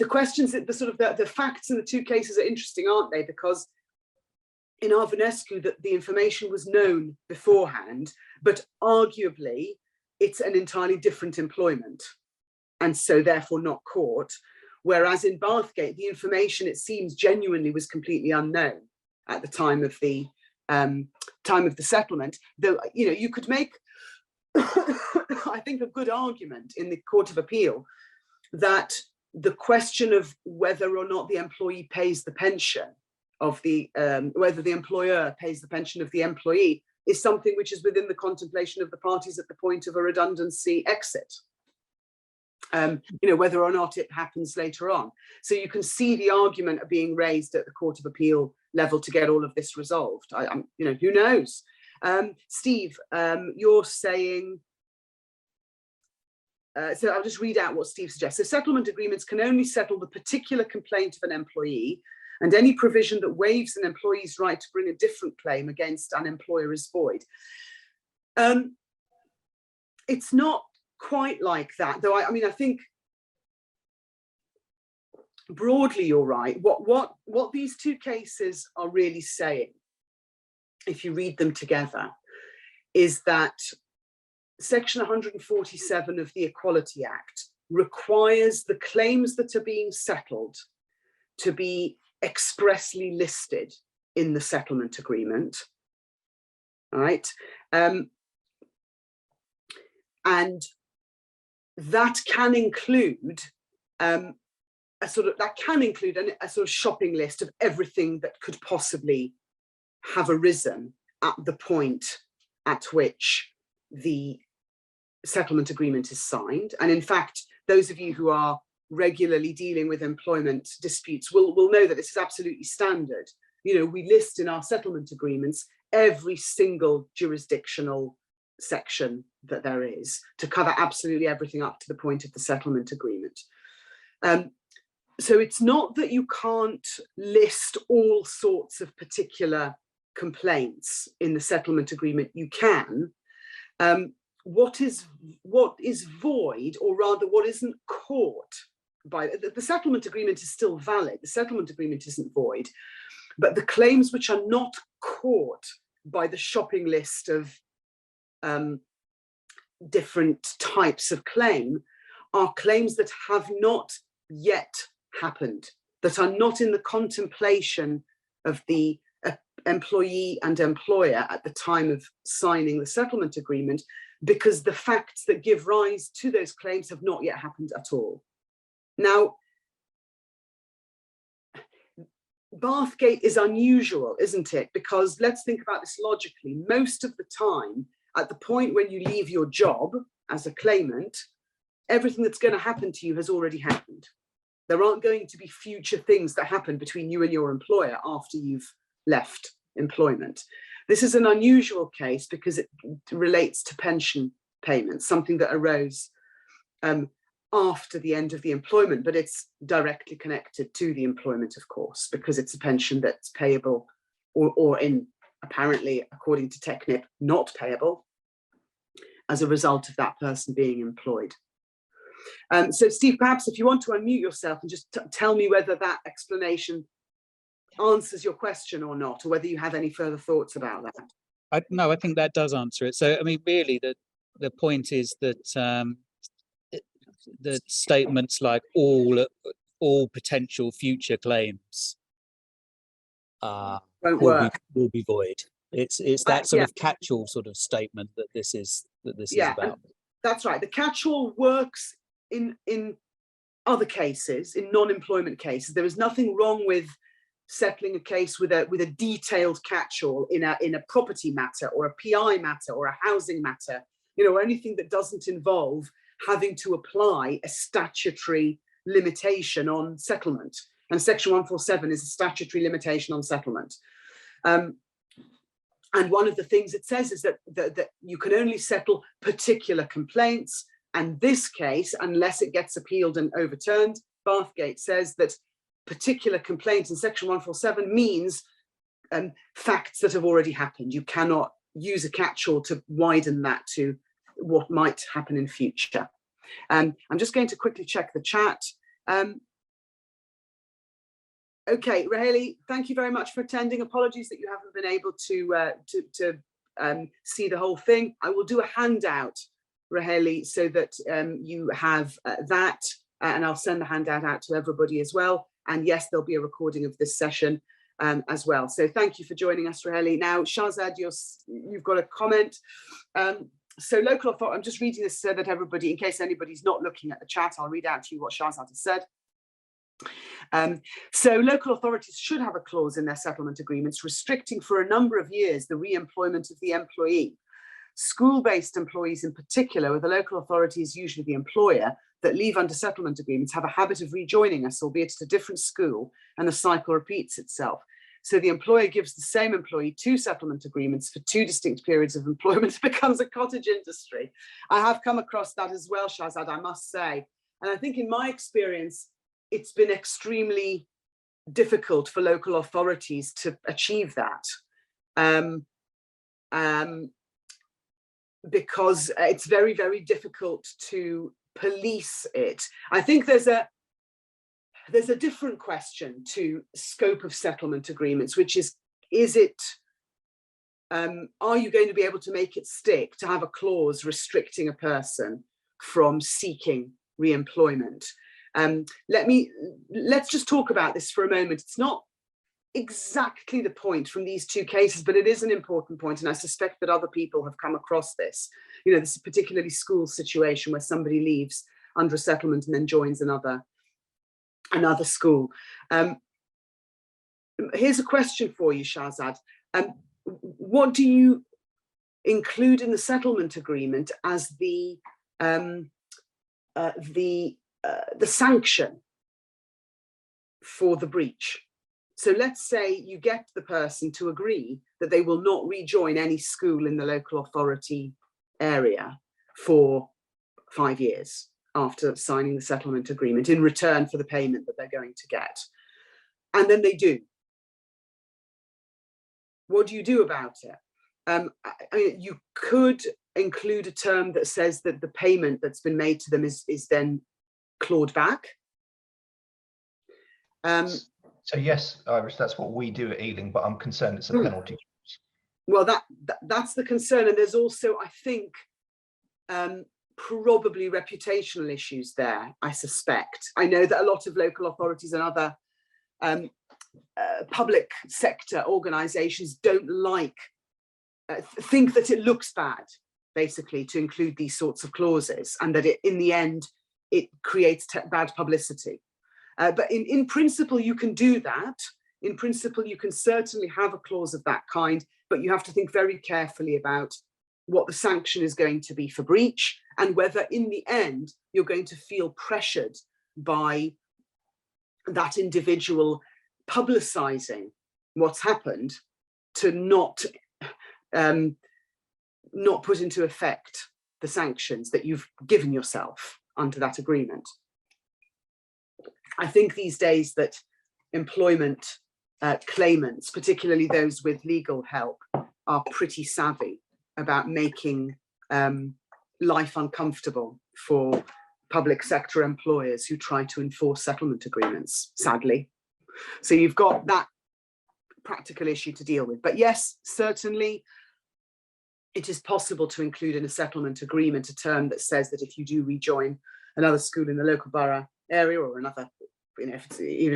questions. The facts in the two cases are interesting, aren't they? Because in Arvanescu, that the information was known beforehand, but arguably it's an entirely different employment, and so therefore not caught. Whereas in Bathgate, the information, it seems, genuinely was completely unknown at the time of the settlement. Though you could make, I think, a good argument in the Court of Appeal that the question of whether or not the employee pays the pension of whether the employer pays the pension of the employee is something which is within the contemplation of the parties at the point of a redundancy exit. Whether or not it happens later on. So you can see the argument being raised at the Court of Appeal level to get all of this resolved. Who knows? Steve, you're saying, so I'll just read out what Steve suggests. So settlement agreements can only settle the particular complaint of an employee, and any provision that waives an employee's right to bring a different claim against an employer is void. It's not quite like that, though. I mean, I think broadly you're right. What these two cases are really saying, if you read them together, is that Section 147 of the Equality Act requires the claims that are being settled to be expressly listed in the settlement agreement, right? And that can include a sort of shopping list of everything that could possibly have arisen at the point at which the settlement agreement is signed. And in fact, those of you who are regularly dealing with employment disputes will know that this is absolutely standard. We list in our settlement agreements every single jurisdictional section that there is to cover absolutely everything up to the point of the settlement agreement. So it's not that you can't list all sorts of particular complaints in the settlement agreement. You can. What is void, or rather what isn't caught by the settlement agreement, is still valid. The settlement agreement isn't void, but the claims which are not caught by the shopping list of different types of claim are claims that have not yet happened, that are not in the contemplation of the employee and employer at the time of signing the settlement agreement, because the facts that give rise to those claims have not yet happened at all. Now, Bathgate is unusual, isn't it? Because let's think about this logically. Most of the time, at the point when you leave your job as a claimant, everything that's going to happen to you has already happened. There aren't going to be future things that happen between you and your employer after you've left employment. This is an unusual case because it relates to pension payments, something that arose after the end of the employment, but it's directly connected to the employment, of course, because it's a pension that's payable or in, apparently, according to TechNIP, not payable as a result of that person being employed. So Steve, perhaps if you want to unmute yourself and just tell me whether that explanation answers your question or not, or whether you have any further thoughts about that. No, I think that does answer it. So, I mean, really, the point is that the statements like all potential future claims will be void. It's that sort Yeah. of catch-all sort of statement that this is Yeah, about. That's right. The catch-all works in other cases, in non-employment cases. There is nothing wrong with settling a case with a detailed catch-all in a property matter or a PI matter or a housing matter, or anything that doesn't involve having to apply a statutory limitation on settlement. And Section 147 is a statutory limitation on settlement. And one of the things it says is that you can only settle particular complaints. And this case, unless it gets appealed and overturned, Bathgate says that particular complaints in Section 147 means facts that have already happened. You cannot use a catch-all to widen that to what might happen in future. I'm just going to quickly check the chat. Okay, Raheli, thank you very much for attending. Apologies that you haven't been able to see the whole thing. I will do a handout, Raheli, so that you have that, and I'll send the handout out to everybody as well. And yes, there'll be a recording of this session as well. So thank you for joining us, Raheli. Now, Shahzad, you've got a comment. So local authority, I'm just reading this so that everybody, in case anybody's not looking at the chat, I'll read out to you what Shahzad has said. So local authorities should have a clause in their settlement agreements restricting for a number of years the re-employment of the employee. School-based employees in particular, where the local authority is usually the employer, that leave under settlement agreements have a habit of rejoining us, albeit at a different school, and the cycle repeats itself. So the employer gives the same employee 2 settlement agreements for 2 distinct periods of employment. It becomes a cottage industry. I have come across that as well, Shahzad, I must say. And I think in my experience, it's been extremely difficult for local authorities to achieve that. Because it's very, very difficult to police it. I think there's a different question to scope of settlement agreements, which is it, are you going to be able to make it stick to have a clause restricting a person from seeking re-employment? Let's just talk about this for a moment. It's not exactly the point from these 2 cases, but it is an important point, and I suspect that other people have come across this. This is a particularly school situation where somebody leaves under a settlement and then joins another school. Here's a question for you, Shahzad. What do you include in the settlement agreement as the sanction for the breach? So let's say you get the person to agree that they will not rejoin any school in the local authority area for 5 years after signing the settlement agreement in return for the payment that they're going to get. And then they do. What do you do about it? You could include a term that says that the payment that's been made to them is then clawed back. So yes, Iris, that's what we do at Ealing, but I'm concerned it's a penalty. Well, that's the concern, and there's also, I think, probably reputational issues there, I suspect. I know that a lot of local authorities and other public sector organisations don't think that it looks bad, basically, to include these sorts of clauses, and that in the end, it creates bad publicity. But in principle, you can do that. In principle, you can certainly have a clause of that kind, but you have to think very carefully about what the sanction is going to be for breach, and whether in the end, you're going to feel pressured by that individual publicising what's happened to not put into effect the sanctions that you've given yourself under that agreement. I think these days that employment claimants, particularly those with legal help, are pretty savvy about making life uncomfortable for public sector employers who try to enforce settlement agreements, sadly. So you've got that practical issue to deal with. But yes, certainly it is possible to include in a settlement agreement a term that says that if you do rejoin another school in the local borough area, or another, even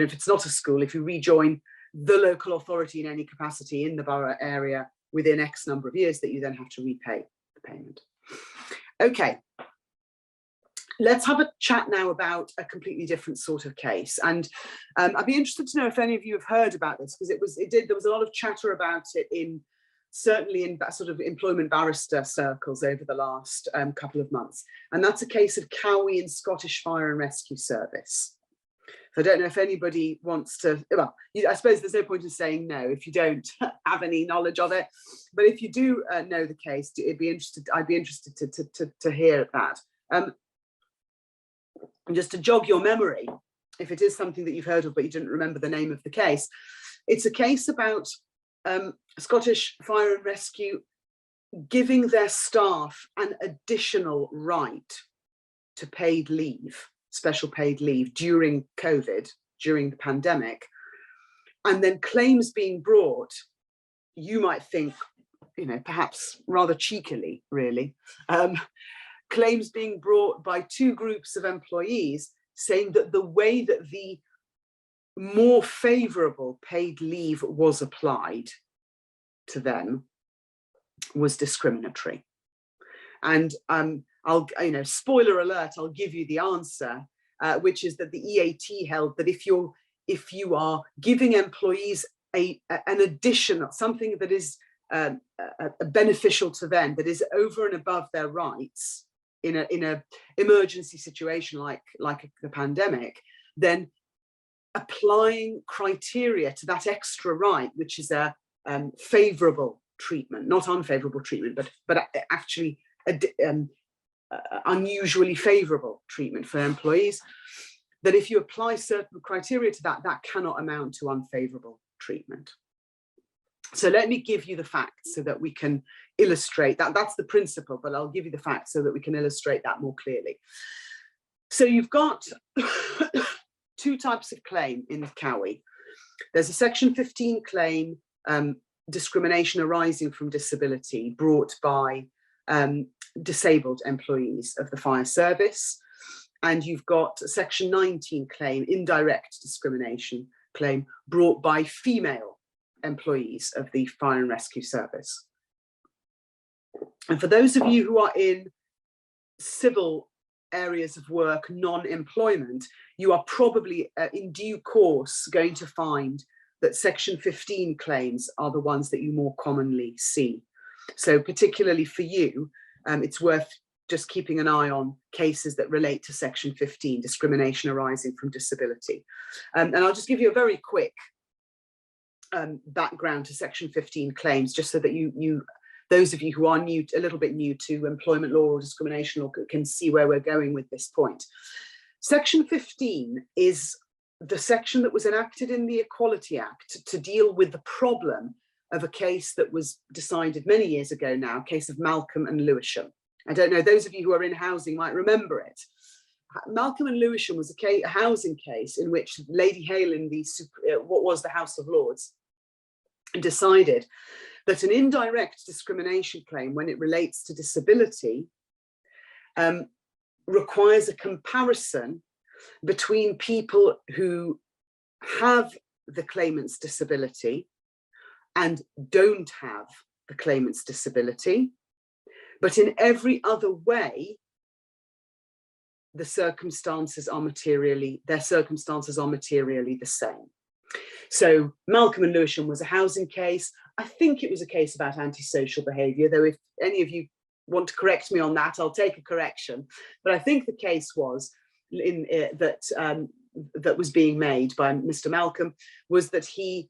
if it's not a school, if you rejoin the local authority in any capacity in the borough area, within X number of years that you then have to repay the payment. Okay, let's have a chat now about a completely different sort of case. And I'd be interested to know if any of you have heard about this, because there was a lot of chatter about it certainly in sort of employment barrister circles over the last couple of months. And that's a case of Cowie and Scottish Fire and Rescue Service. So I don't know if anybody wants to, well, I suppose there's no point in saying no if you don't have any knowledge of it. But if you do know the case, I'd be interested to hear that. And just to jog your memory, if it is something that you've heard of but you didn't remember the name of the case, it's a case about Scottish Fire and Rescue giving their staff an additional right to paid leave, special paid leave during COVID, during the pandemic, and then claims being brought, you might think, you know, perhaps rather cheekily, really, claims being brought by two groups of employees saying that the way that the more favourable paid leave was applied to them was discriminatory. And spoiler alert, I'll give you the answer, which is that the EAT held that if you are giving employees an additional, something that is beneficial to them, that is over and above their rights in a emergency situation like the pandemic, then applying criteria to that extra right, which is a favourable treatment, not unfavourable treatment, but actually unusually favourable treatment for employees, that if you apply certain criteria to that, that cannot amount to unfavourable treatment. So let me give you the facts so that we can illustrate that. That's the principle, but I'll give you the facts so that we can illustrate that more clearly. So you've got two types of claim in Cowie. There's a Section 15 claim, discrimination arising from disability, brought by disabled employees of the fire service. And you've got a Section 19 claim, indirect discrimination claim, brought by female employees of the fire and rescue service. And for those of you who are in civil areas of work, non-employment, you are probably in due course going to find that Section 15 claims are the ones that you more commonly see. So particularly for you, it's worth just keeping an eye on cases that relate to Section 15, discrimination arising from disability. And I'll just give you a very quick background to Section 15 claims, just so that those of you who are a little bit new to employment law or discrimination law can see where we're going with this point. Section 15 is the section that was enacted in the Equality Act to deal with the problem of a case that was decided many years ago now, a case of Malcolm and Lewisham. I don't know, those of you who are in housing might remember it. Malcolm and Lewisham was a housing case in which Lady Hale in what was the House of Lords decided that an indirect discrimination claim, when it relates to disability, requires a comparison between people who have the claimant's disability and don't have the claimant's disability, but in every other way, their circumstances are materially the same. So Malcolm and Lewisham was a housing case. I think it was a case about antisocial behaviour, though if any of you want to correct me on that, I'll take a correction. But I think the case was that was being made by Mr. Malcolm was that he,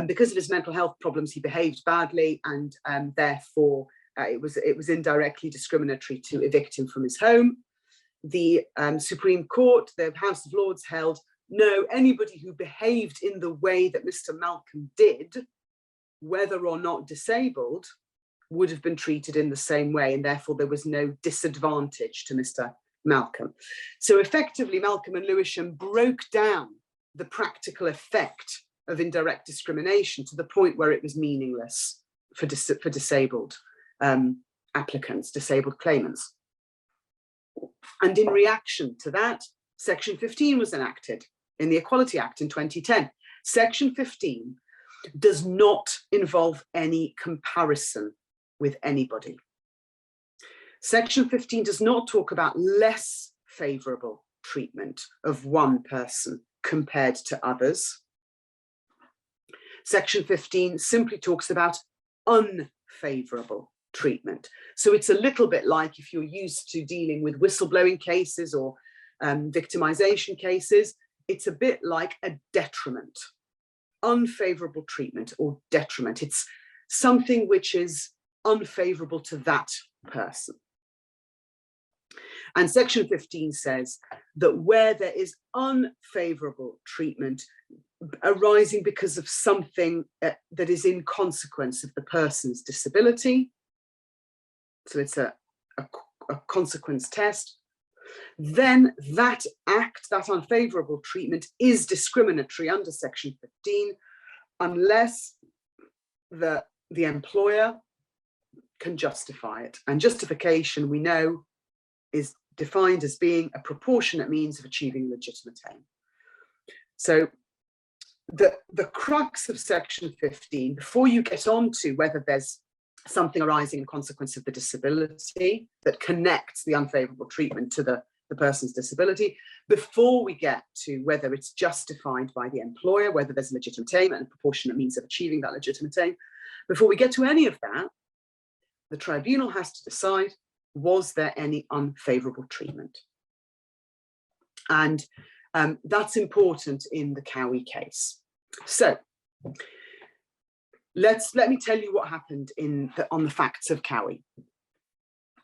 because of his mental health problems, he behaved badly, and therefore it was indirectly discriminatory to evict him from his home. The Supreme Court, the House of Lords, held no, anybody who behaved in the way that Mr. Malcolm did, whether or not disabled, would have been treated in the same way, and therefore there was no disadvantage to Mr. Malcolm. So effectively, Malcolm and Lewisham broke down the practical effect of indirect discrimination to the point where it was meaningless for disabled applicants, disabled claimants. And in reaction to that, Section 15 was enacted in the Equality Act in 2010. Section 15 does not involve any comparison with anybody. Section 15 does not talk about less favourable treatment of one person compared to others. Section 15 simply talks about unfavourable treatment. So it's a little bit like if you're used to dealing with whistleblowing cases or victimization cases, it's a bit like a detriment, unfavourable treatment or detriment. It's something which is unfavourable to that person. And section 15 says that where there is unfavourable treatment arising because of something that is in consequence of the person's disability, so it's a consequence test, then that act, that unfavourable treatment, is discriminatory under section 15 unless the employer can justify it. And justification, we know, is defined as being a proportionate means of achieving legitimate aim. So the crux of section 15, before you get on to whether there's something arising in consequence of the disability that connects the unfavourable treatment to the person's disability, before we get to whether it's justified by the employer, whether there's a legitimate aim and a proportionate means of achieving that legitimate aim, before we get to any of that, the tribunal has to decide, was there any unfavourable treatment? And that's important in the Cowie case. So let me tell you what happened on the facts of Cowie.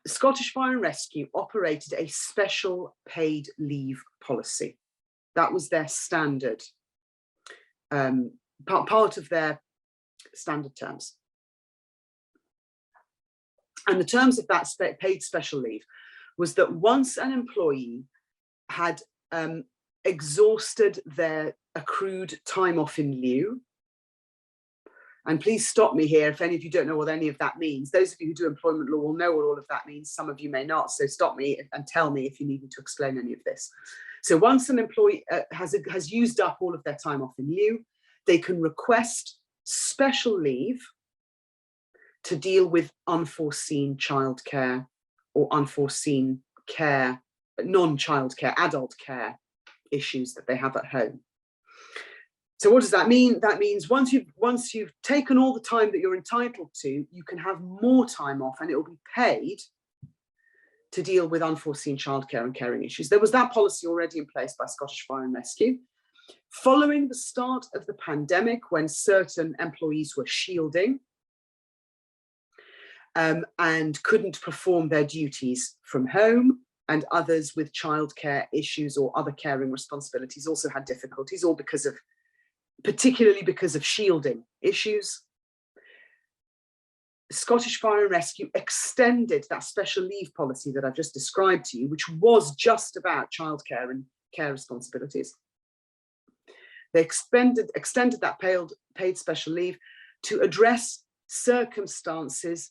Scottish Fire and Rescue operated a special paid leave policy. That was their standard, part of their standard terms. And the terms of that paid special leave was that once an employee had exhausted their accrued time off in lieu, and please stop me here if any of you don't know what any of that means. Those of you who do employment law will know what all of that means. Some of you may not, so stop me and tell me if you need me to explain any of this. So once an employee has used up all of their time off in lieu, they can request special leave to deal with unforeseen childcare or unforeseen care, non-childcare, adult care issues that they have at home. So what does that mean? That means once you've taken all the time that you're entitled to, you can have more time off and it will be paid to deal with unforeseen childcare and caring issues. There was that policy already in place by Scottish Fire and Rescue. Following the start of the pandemic, when certain employees were shielding and couldn't perform their duties from home, and others with childcare issues or other caring responsibilities also had difficulties, all particularly because of shielding issues, Scottish Fire and Rescue extended that special leave policy that I've just described to you, which was just about childcare and care responsibilities. They extended that paid special leave to address circumstances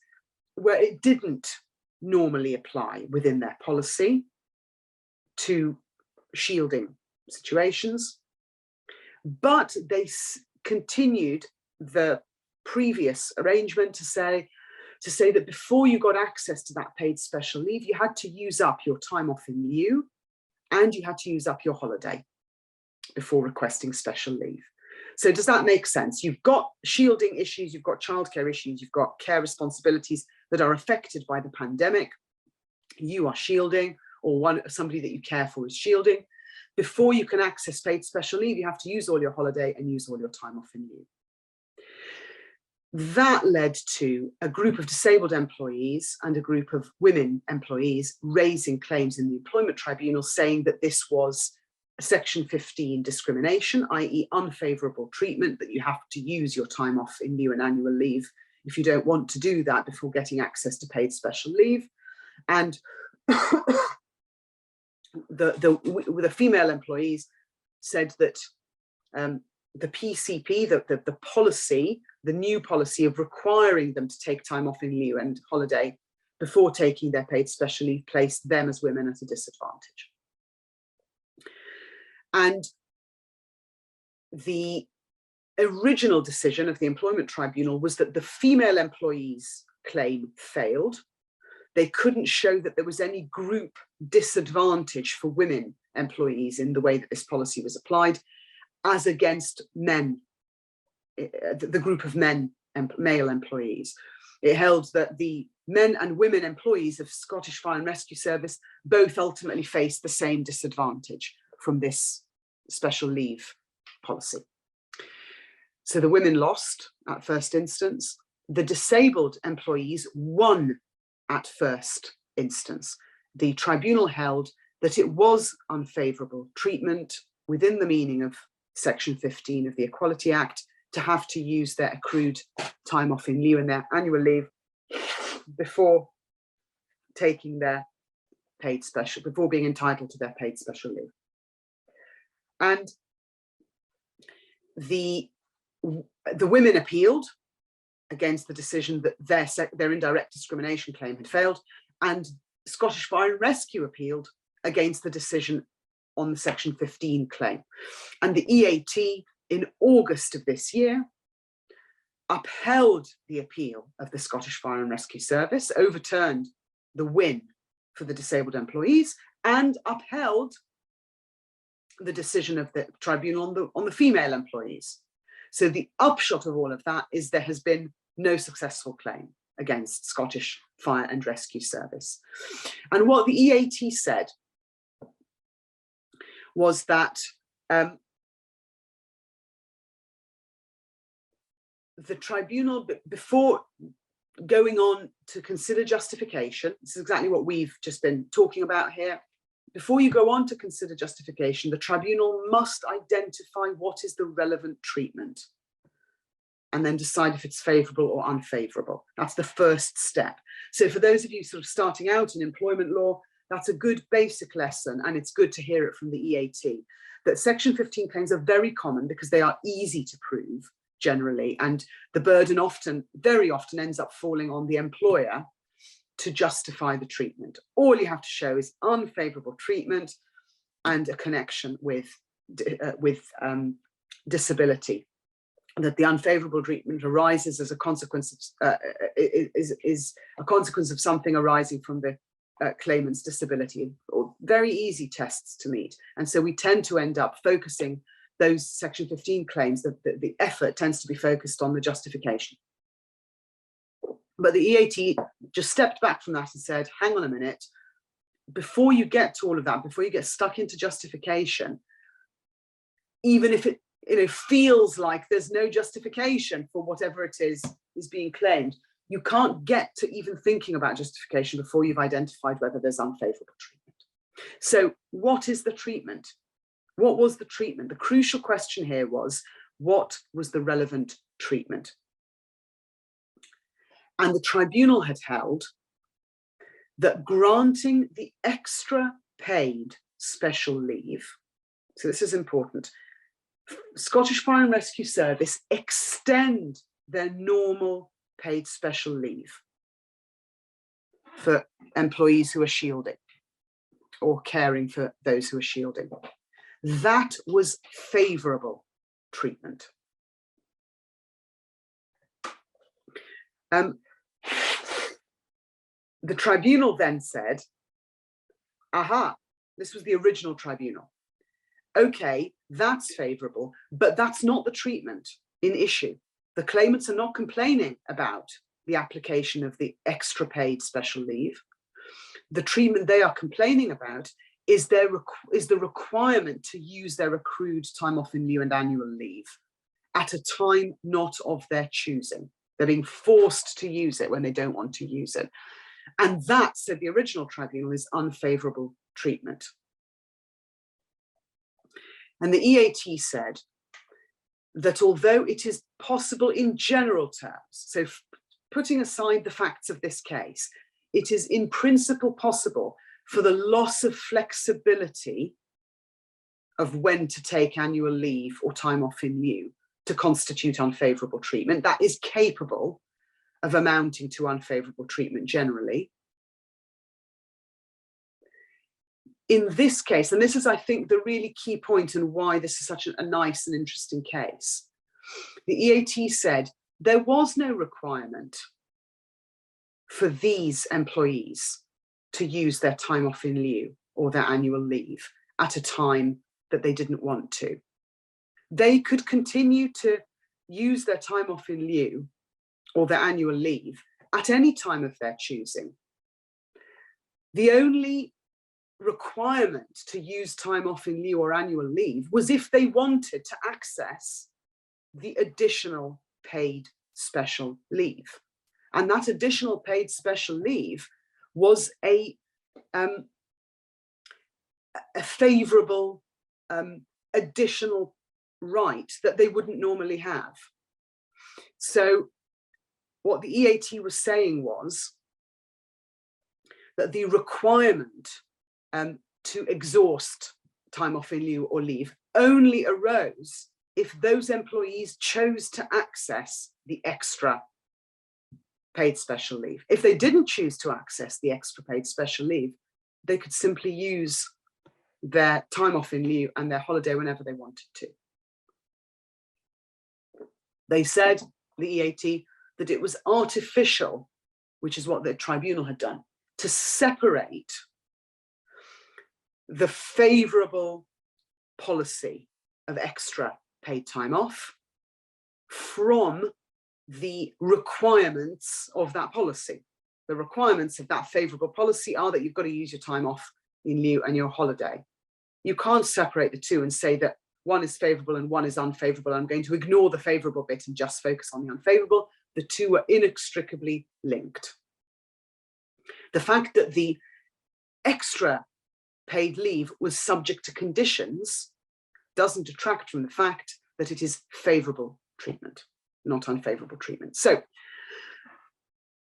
where it didn't normally apply within their policy to shielding situations. But they continued the previous arrangement to say that before you got access to that paid special leave, you had to use up your time off in lieu and you had to use up your holiday before requesting special leave. So does that make sense? You've got shielding issues, you've got childcare issues, you've got care responsibilities that are affected by the pandemic. You are shielding, or somebody that you care for is shielding. Before you can access paid special leave, you have to use all your holiday and use all your time off in lieu. That led to a group of disabled employees and a group of women employees raising claims in the employment tribunal saying that this was Section 15 discrimination, i.e. unfavourable treatment, that you have to use your time off in lieu and annual leave if you don't want to do that before getting access to paid special leave. And the female employees said that the PCP, the policy, the new policy of requiring them to take time off in lieu and holiday before taking their paid special leave placed them as women at a disadvantage. And the original decision of the Employment Tribunal was that the female employees' claim failed. They couldn't show that there was any group disadvantage for women employees in the way that this policy was applied, as against men, the group of male employees. It held that the men and women employees of Scottish Fire and Rescue Service both ultimately faced the same disadvantage from this special leave policy. So the women lost at first instance. The disabled employees won at first instance. The tribunal held that it was unfavourable treatment within the meaning of Section 15 of the Equality Act to have to use their accrued time off in lieu and their annual leave before taking their paid special, before being entitled to their paid special leave. And the women appealed against the decision that their indirect discrimination claim had failed, and Scottish Fire and Rescue appealed against the decision on the Section 15 claim. And the EAT in August of this year upheld the appeal of the Scottish Fire and Rescue Service, overturned the win for the disabled employees, and upheld the decision of the tribunal on the female employees. So the upshot of all of that is there has been no successful claim against Scottish Fire and Rescue Service. And what the EAT said was that the tribunal, before going on to consider justification, this is exactly what we've just been talking about here, before you go on to consider justification, the tribunal must identify what is the relevant treatment and then decide if it's favourable or unfavourable. That's the first step. So for those of you sort of starting out in employment law, that's a good basic lesson, and it's good to hear it from the EAT, that Section 15 claims are very common because they are easy to prove generally, and the burden very often ends up falling on the employer to justify the treatment. All you have to show is unfavourable treatment and a connection with disability. That the unfavourable treatment arises as a consequence of is a consequence of something arising from the claimant's disability, or very easy tests to meet. And so we tend to end up focusing those Section 15 claims, the effort tends to be focused on the justification. But the EAT just stepped back from that and said, hang on a minute, before you get to all of that, before you get stuck into justification, even if it feels like there's no justification for whatever it is being claimed, you can't get to even thinking about justification before you've identified whether there's unfavourable treatment. So what is the treatment? What was the treatment? The crucial question here was, what was the relevant treatment? And the tribunal had held that granting the extra paid special leave, so this is important, Scottish Fire and Rescue Service extend their normal paid special leave for employees who are shielding or caring for those who are shielding. That was favourable treatment. The tribunal then said, aha, this was the original tribunal. Okay, that's favourable, but that's not the treatment in issue. The claimants are not complaining about the application of the extra paid special leave. The treatment they are complaining about is the requirement to use their accrued time off in lieu and annual leave at a time not of their choosing. They're being forced to use it when they don't want to use it. And that, said the original tribunal, is unfavourable treatment. And the EAT said that although it is possible in general terms, so putting aside the facts of this case, it is in principle possible for the loss of flexibility of when to take annual leave or time off in lieu to constitute unfavourable treatment. That is capable of amounting to unfavourable treatment generally. In this case, and this is, I think, the really key point and why this is such a nice and interesting case, the EAT said there was no requirement for these employees to use their time off in lieu or their annual leave at a time that they didn't want to. They could continue to use their time off in lieu or their annual leave at any time of their choosing. The only requirement to use time off in lieu or annual leave was if they wanted to access the additional paid special leave. And that additional paid special leave was a favourable additional right that they wouldn't normally have. So what the EAT was saying was that the requirement to exhaust time off in lieu or leave only arose if those employees chose to access the extra paid special leave. If they didn't choose to access the extra paid special leave, they could simply use their time off in lieu and their holiday whenever they wanted to. They said, the EAT, that it was artificial, which is what the tribunal had done, to separate the favourable policy of extra paid time off from the requirements of that policy. The requirements of that favourable policy are that you've got to use your time off in lieu and your holiday. You can't separate the two and say that one is favourable and one is unfavourable. I'm going to ignore the favourable bit and just focus on the unfavourable. The two are inextricably linked. The fact that the extra paid leave was subject to conditions doesn't detract from the fact that it is favourable treatment, not unfavourable treatment. So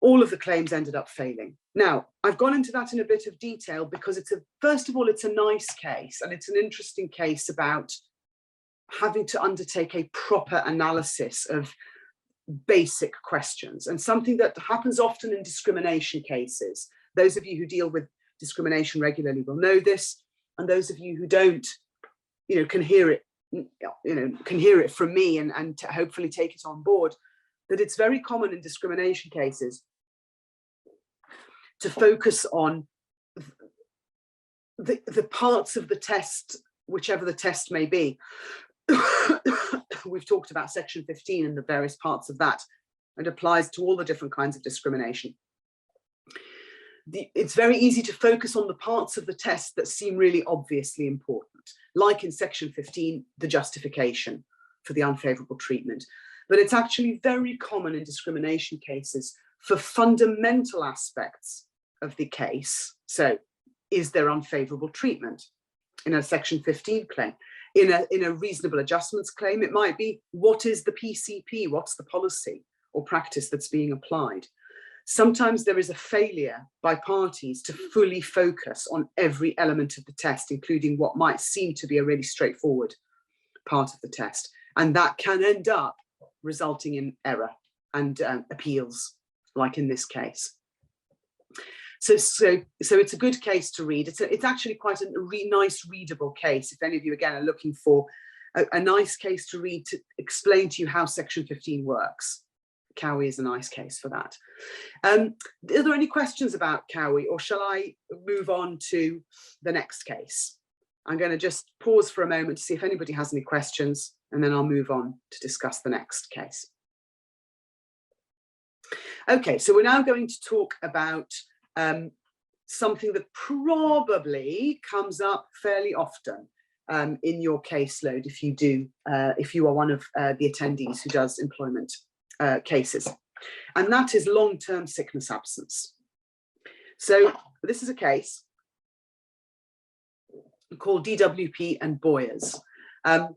all of the claims ended up failing. Now, I've gone into that in a bit of detail because first of all, it's a nice case, and it's an interesting case about having to undertake a proper analysis of basic questions, and something that happens often in discrimination cases. Those of you who deal with discrimination regularly will know this, and those of you who don't, can hear it from me and hopefully take it on board, that it's very common in discrimination cases to focus on the parts of the test, whichever the test may be. We've talked about section 15 and the various parts of that. It applies to all the different kinds of discrimination. It's very easy to focus on the parts of the test that seem really obviously important, like in section 15, the justification for the unfavourable treatment. But it's actually very common in discrimination cases for fundamental aspects of the case. So, is there unfavourable treatment in a section 15 claim? In a reasonable adjustments claim, it might be, what is the PCP? What's the policy or practice that's being applied? Sometimes there is a failure by parties to fully focus on every element of the test, including what might seem to be a really straightforward part of the test. And that can end up resulting in error and appeals, like in this case. So it's a good case to read. It's actually quite a nice readable case. If any of you, again, are looking for a nice case to read to explain to you how section 15 works, Cowie is a nice case for that. Are there any questions about Cowie, or shall I move on to the next case? I'm going to just pause for a moment to see if anybody has any questions, and then I'll move on to discuss the next case. Okay, so we're now going to talk about something that probably comes up fairly often in your caseload if you are one of the attendees who does employment cases, and that is long-term sickness absence. So this is a case called DWP and Boyers. I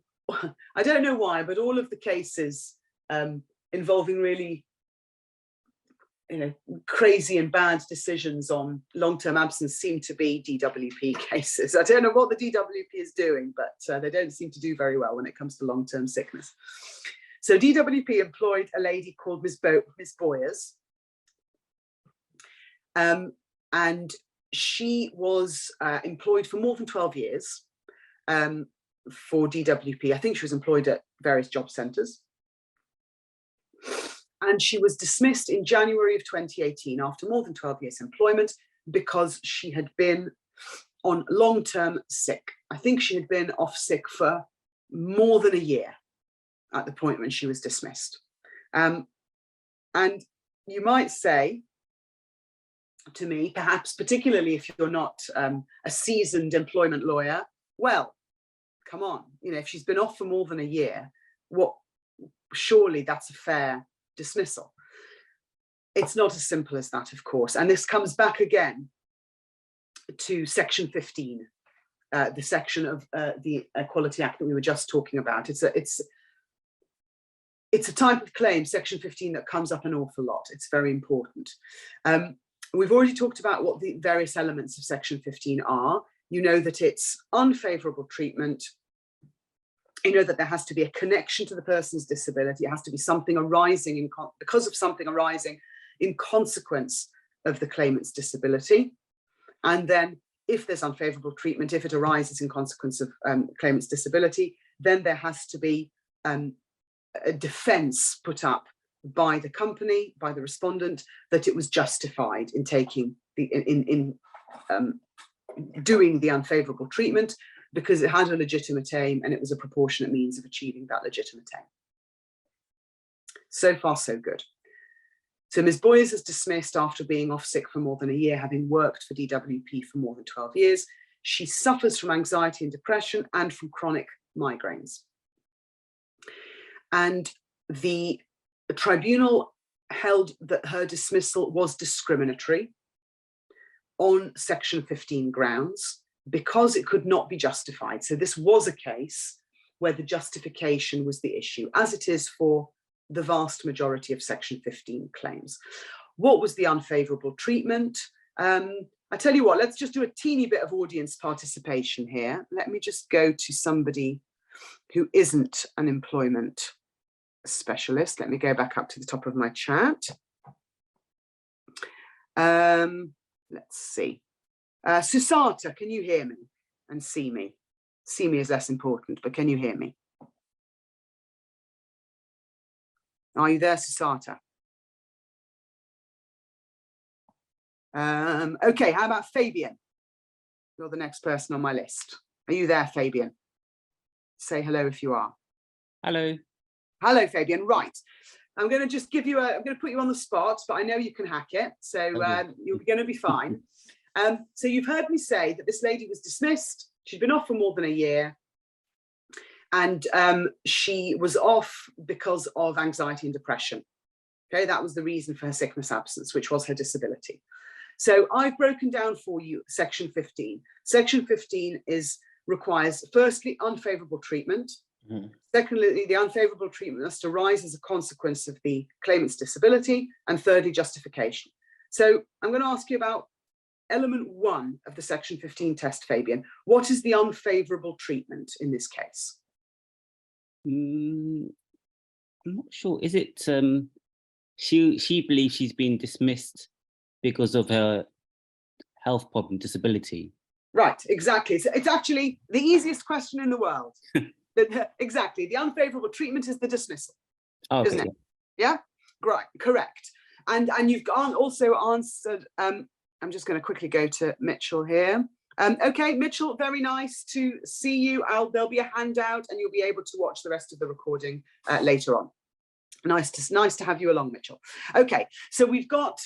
don't know why, but all of the cases involving really crazy and bad decisions on long-term absence seem to be DWP cases. I don't know what the DWP is doing, but they don't seem to do very well when it comes to long-term sickness. So DWP employed a lady called Miss Boyers, and she was employed for more than 12 years for DWP. I think she was employed at various job centres. And she was dismissed in January of 2018 after more than 12 years employment because she had been on long-term sick. I think she had been off sick for more than a year at the point when she was dismissed. And you might say to me, perhaps particularly if you're not a seasoned employment lawyer, well, come on, you know, if she's been off for more than a year, surely that's a fair dismissal. It's not as simple as that, of course. And this comes back again to section 15, the section of the Equality Act that we were just talking about. It's a type of claim, section 15, that comes up an awful lot. It's very important. We've already talked about what the various elements of section 15 are. You know that it's unfavourable treatment. You know that there has to be a connection to the person's disability. It has to be something arising because of something arising in consequence of the claimant's disability. And then if there's unfavourable treatment, if it arises in consequence of claimant's disability, then there has to be a defence put up by the company, by the respondent, that it was justified in taking doing the unfavourable treatment because it had a legitimate aim and it was a proportionate means of achieving that legitimate aim. So far, so good. So Ms. Boyes is dismissed after being off sick for more than a year, having worked for DWP for more than 12 years. She suffers from anxiety and depression and from chronic migraines. And the tribunal held that her dismissal was discriminatory on section 15 grounds because it could not be justified. So this was a case where the justification was the issue, as it is for the vast majority of section 15 claims. What was the unfavourable treatment? I tell you what, let's just do a teeny bit of audience participation here. Let me just go to somebody who isn't an employment specialist. Let me go back up to the top of my chat. Let's see. Susata, can you hear me and see me? See me is less important, but can you hear me? Are you there, Susata? Okay, how about Fabian? You're the next person on my list. Are you there, Fabian? Say hello if you are. Hello. Hello, Fabian. Right. I'm going to just give you I'm going to put you on the spot, but I know you can hack it. So you're going to be fine. So you've heard me say that this lady was dismissed. She'd been off for more than a year. And she was off because of anxiety and depression. Okay, that was the reason for her sickness absence, which was her disability. So I've broken down for you section 15. Section 15 requires, firstly, unfavourable treatment. Mm-hmm. Secondly, the unfavourable treatment must arise as a consequence of the claimant's disability. And thirdly, justification. So I'm going to ask you about element 1 of the section 15 test, Fabian. What is the unfavourable treatment in this case? I'm not sure. Is it she believes she's been dismissed because of her health problem, disability? Right, exactly. So it's actually the easiest question in the world. Exactly. The unfavourable treatment is the dismissal. Oh, okay, isn't it? Yeah, right, correct. And you've also answered, I'm just going to quickly go to Mitchell here. Okay, Mitchell, very nice to see you. There'll be a handout and you'll be able to watch the rest of the recording later on. Nice to have you along, Mitchell. Okay, so we've got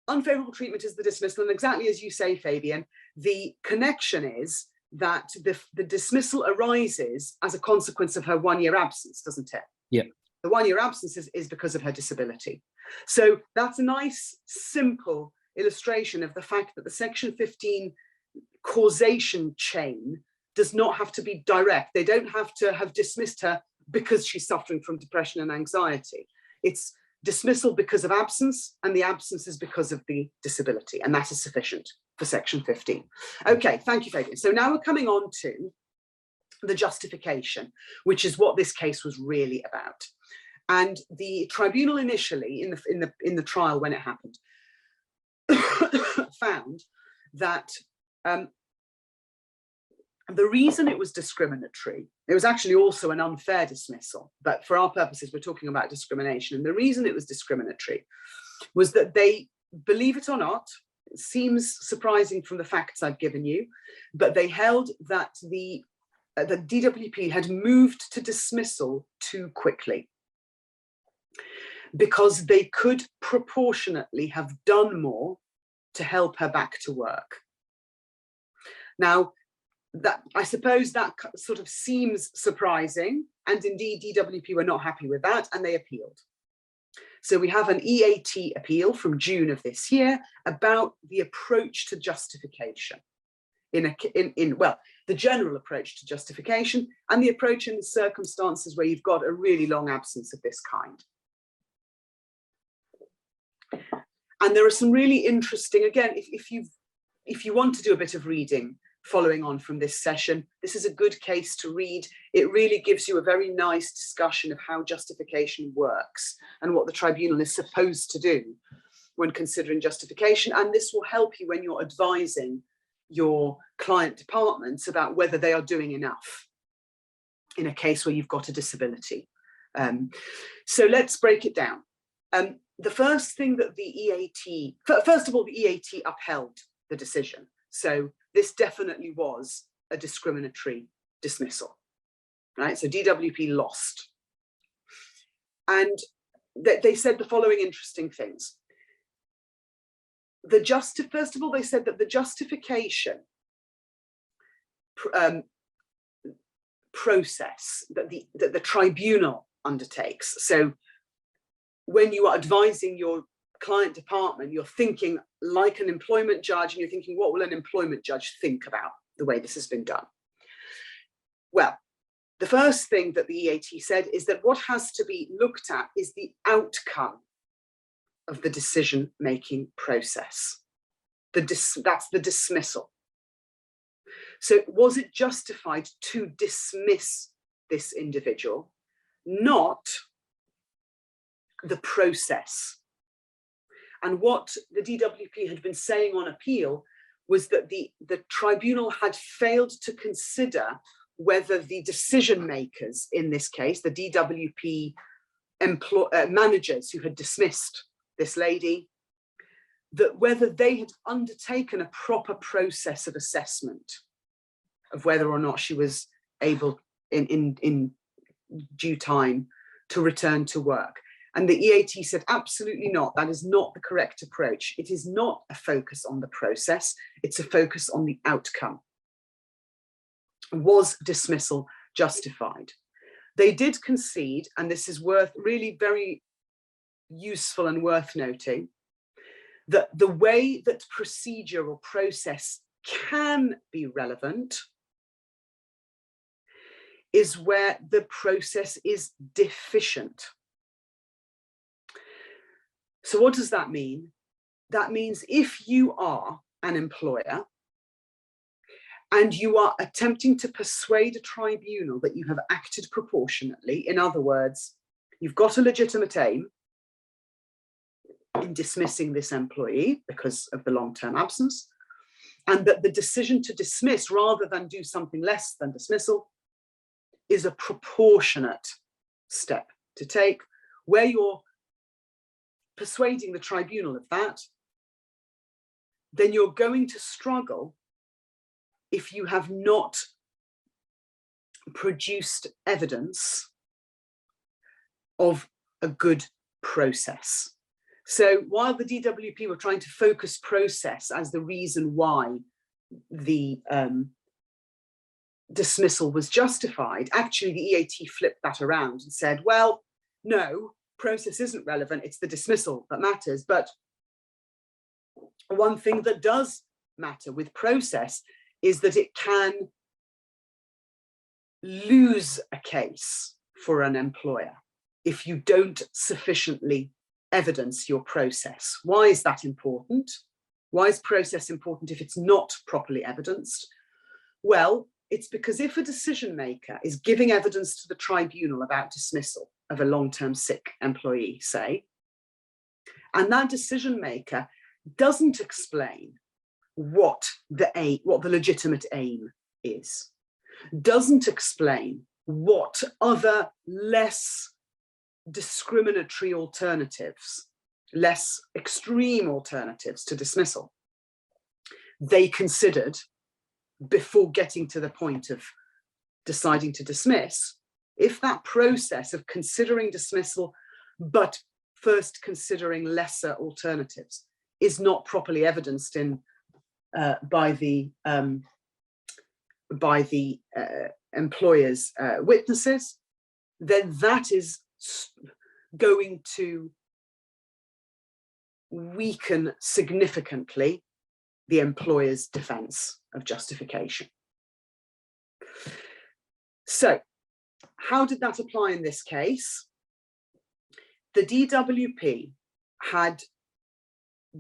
unfavourable treatment is the dismissal, and exactly as you say, Fabian, the connection is that the dismissal arises as a consequence of her 1-year absence, doesn't it? Yeah. The 1-year absence is because of her disability. So that's a nice, simple illustration of the fact that the section 15 causation chain does not have to be direct. They don't have to have dismissed her because she's suffering from depression and anxiety. It's dismissal because of absence, and the absence is because of the disability, and that is sufficient for section 15. Okay, thank you, Fabian. So now we're coming on to the justification, which is what this case was really about. And the tribunal initially, in the trial when it happened, found that The reason it was discriminatory, it was actually also an unfair dismissal, but for our purposes, we're talking about discrimination. And the reason it was discriminatory was that they, believe it or not, it seems surprising from the facts I've given you, but they held that the DWP had moved to dismissal too quickly because they could proportionately have done more to help her back to work. Now, that, I suppose that sort of seems surprising, and indeed DWP were not happy with that and they appealed. So we have an EAT appeal from June of this year about the approach to justification, well, the general approach to justification and the approach in the circumstances where you've got a really long absence of this kind. And there are some really interesting, again, if you want to do a bit of reading following on from this session, this is a good case to read. It really gives you a very nice discussion of how justification works and what the tribunal is supposed to do when considering justification. And this will help you when you're advising your client departments about whether they are doing enough in a case where you've got a disability. So let's break it down. The first thing that the EAT, first of all, the EAT upheld the decision. So this definitely was a discriminatory dismissal, right? So DWP lost. And they said the following interesting things. First of all, they said that the justification process that the tribunal undertakes. So when you are advising your client department, you're thinking like an employment judge, and you're thinking, what will an employment judge think about the way this has been done? Well, the first thing that the EAT said is that what has to be looked at is the outcome of the decision-making process. That's the dismissal. So was it justified to dismiss this individual, not the process? And what the DWP had been saying on appeal was that the tribunal had failed to consider whether the decision makers in this case, the DWP managers who had dismissed this lady, that whether they had undertaken a proper process of assessment of whether or not she was able in due time to return to work. And the EAT said, absolutely not. That is not the correct approach. It is not a focus on the process. It's a focus on the outcome. Was dismissal justified? They did concede, and this is really very useful and worth noting, that the way that procedure or process can be relevant is where the process is deficient. So what does that mean? That means if you are an employer and you are attempting to persuade a tribunal that you have acted proportionately, in other words, you've got a legitimate aim in dismissing this employee because of the long-term absence, and that the decision to dismiss rather than do something less than dismissal is a proportionate step to take, where you're persuading the tribunal of that, then you're going to struggle if you have not produced evidence of a good process. So while the DWP were trying to focus process as the reason why the dismissal was justified, actually the EAT flipped that around and said, well, no, process isn't relevant, it's the dismissal that matters. But one thing that does matter with process is that it can lose a case for an employer if you don't sufficiently evidence your process. Why is that important? Why is process important if it's not properly evidenced? Well, it's because if a decision maker is giving evidence to the tribunal about dismissal of a long-term sick employee, say, and that decision maker doesn't explain what the legitimate aim is, doesn't explain what other less discriminatory alternatives, less extreme alternatives to dismissal they considered before getting to the point of deciding to dismiss, if that process of considering dismissal, but first considering lesser alternatives, is not properly evidenced in by the employer's witnesses, then that is going to weaken significantly the employer's defense of justification. So, how did that apply in this case? The DWP had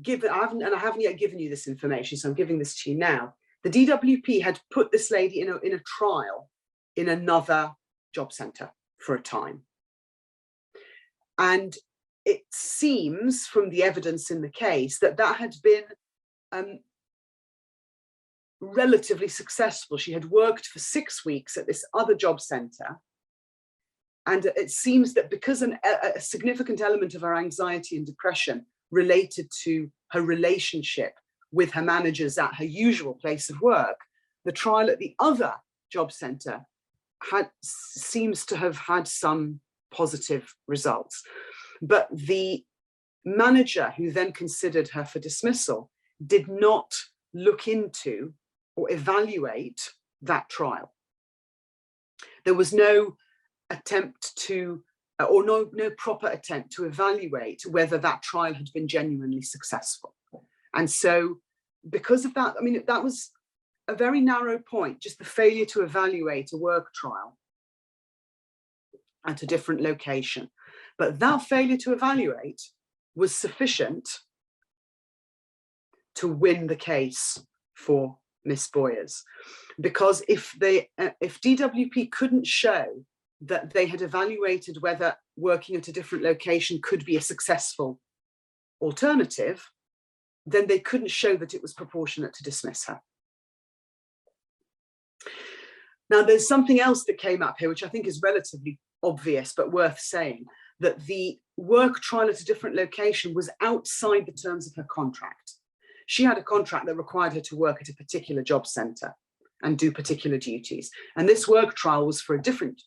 given, I haven't yet given you this information, so I'm giving this to you now. The DWP had put this lady in a trial in another job centre for a time. And it seems from the evidence in the case that that had been relatively successful. She had worked for 6 weeks at this other job centre. And it seems that because a significant element of her anxiety and depression related to her relationship with her managers at her usual place of work, the trial at the other job centre seems to have had some positive results. But the manager who then considered her for dismissal did not look into or evaluate that trial. There was no attempt to, or no proper attempt to evaluate whether that trial had been genuinely successful. And so because of that, I mean, that was a very narrow point, just the failure to evaluate a work trial at a different location. But that failure to evaluate was sufficient to win the case for Miss Boyers, because if DWP couldn't show that they had evaluated whether working at a different location could be a successful alternative, then they couldn't show that it was proportionate to dismiss her. Now, there's something else that came up here, which I think is relatively obvious, but worth saying, that the work trial at a different location was outside the terms of her contract. She had a contract that required her to work at a particular job centre and do particular duties. And this work trial was for a different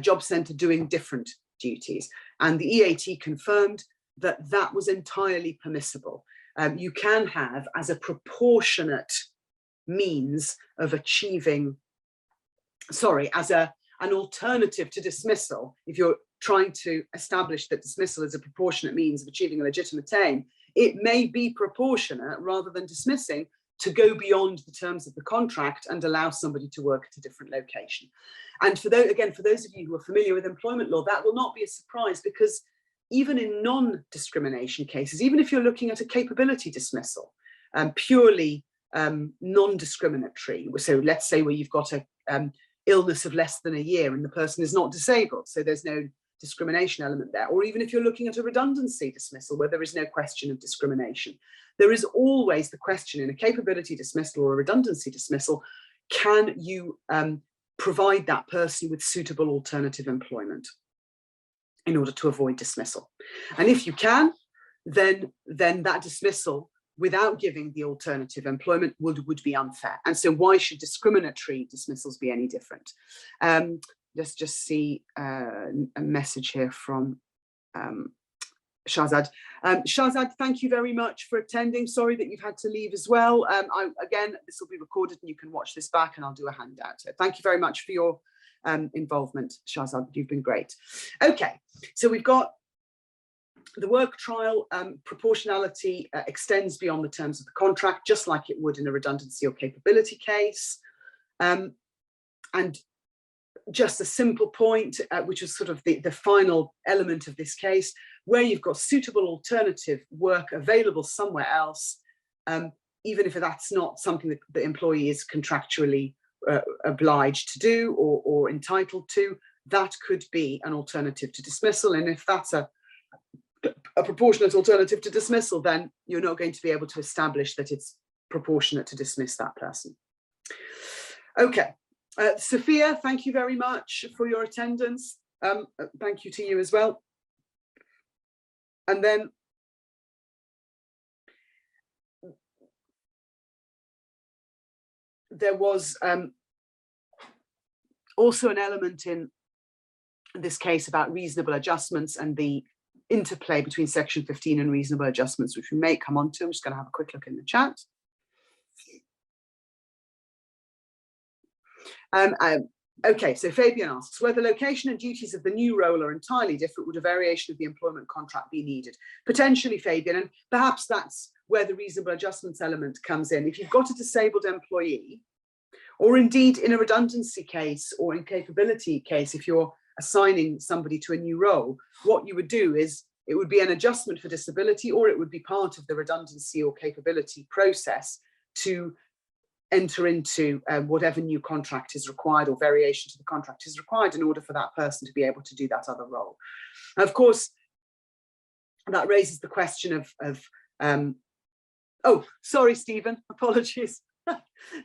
job centre doing different duties. And the EAT confirmed that that was entirely permissible. You can have, as a proportionate means of achieving, as an alternative to dismissal, if you're trying to establish that dismissal is a proportionate means of achieving a legitimate aim, it may be proportionate rather than dismissing to go beyond the terms of the contract and allow somebody to work at a different location. And for those, again, for those of you who are familiar with employment law, that will not be a surprise, because even in non-discrimination cases, even if you're looking at a capability dismissal, purely non-discriminatory, so let's say where you've got a illness of less than a year and the person is not disabled, so there's no discrimination element there, or even if you're looking at a redundancy dismissal where there is no question of discrimination, there is always the question in a capability dismissal or a redundancy dismissal, can you provide that person with suitable alternative employment in order to avoid dismissal? And if you can, then that dismissal without giving the alternative employment would be unfair. And so why should discriminatory dismissals be any different? Let's just see a message here from Shahzad. Shahzad, thank you very much for attending. Sorry that you've had to leave as well. Again, this will be recorded and you can watch this back, and I'll do a handout. So thank you very much for your involvement, Shahzad. You've been great. Okay, so we've got the work trial. Proportionality extends beyond the terms of the contract, just like it would in a redundancy or capability case. And just a simple point, which is sort of the final element of this case, where you've got suitable alternative work available somewhere else, even if that's not something that the employee is contractually obliged to do or entitled to, that could be an alternative to dismissal. And if that's a proportionate alternative to dismissal, then you're not going to be able to establish that it's proportionate to dismiss that person. Okay. Sophia, thank you very much for your attendance. Thank you to you as well. And then there was also an element in this case about reasonable adjustments and the interplay between section 15 and reasonable adjustments, which we may come on to. I'm just going to have a quick look in the chat. Okay, so Fabian asks, where the location and duties of the new role are entirely different, would a variation of the employment contract be needed? Potentially, Fabian, and perhaps that's where the reasonable adjustments element comes in. If you've got a disabled employee, or indeed in a redundancy case or incapability case, if you're assigning somebody to a new role, what you would do is it would be an adjustment for disability, or it would be part of the redundancy or capability process to enter into whatever new contract is required or variation to the contract is required in order for that person to be able to do that other role. Of course, that raises the question of oh, sorry, Stephen, apologies.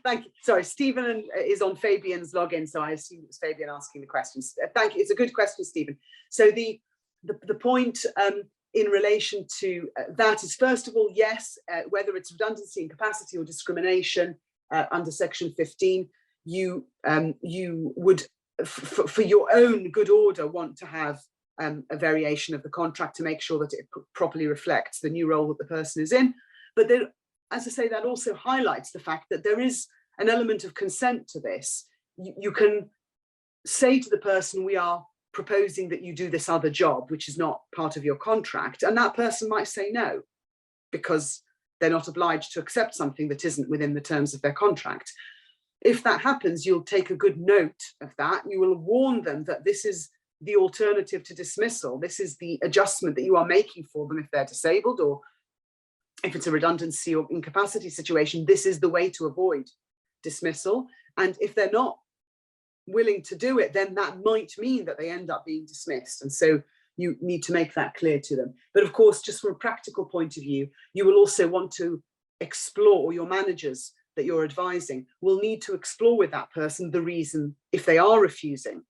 Thank you. Sorry, Stephen is on Fabian's login, so I assume it was Fabian asking the questions. Thank you. It's a good question, Stephen. So the point in relation to that is, first of all, yes, whether it's redundancy, incapacity, or discrimination under section 15, you would, for your own good order, want to have a variation of the contract to make sure that it properly reflects the new role that the person is in. But there, as I say, that also highlights the fact that there is an element of consent to this. You can say to the person, we are proposing that you do this other job, which is not part of your contract, and that person might say no, because they're not obliged to accept something that isn't within the terms of their contract. If that happens, you'll take a good note of that. You will warn them that this is the alternative to dismissal. This is the adjustment that you are making for them if they're disabled, or if it's a redundancy or incapacity situation, this is the way to avoid dismissal. And if they're not willing to do it, then that might mean that they end up being dismissed. And so you need to make that clear to them. But of course, just from a practical point of view, you will also want to explore, or your managers that you're advising will need to explore with that person the reason, if they are refusing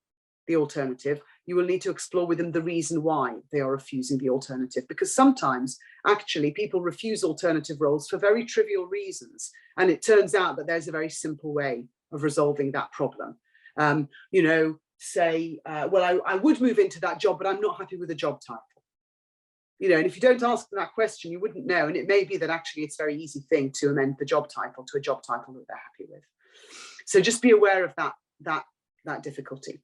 the alternative, you will need to explore with them the reason why they are refusing the alternative, because sometimes actually people refuse alternative roles for very trivial reasons, and it turns out that there's a very simple way of resolving that problem. You know, say, well, I would move into that job, but I'm not happy with the job title. You know, and if you don't ask them that question, you wouldn't know. And it may be that actually it's a very easy thing to amend the job title to a job title that they're happy with. So just be aware of that difficulty.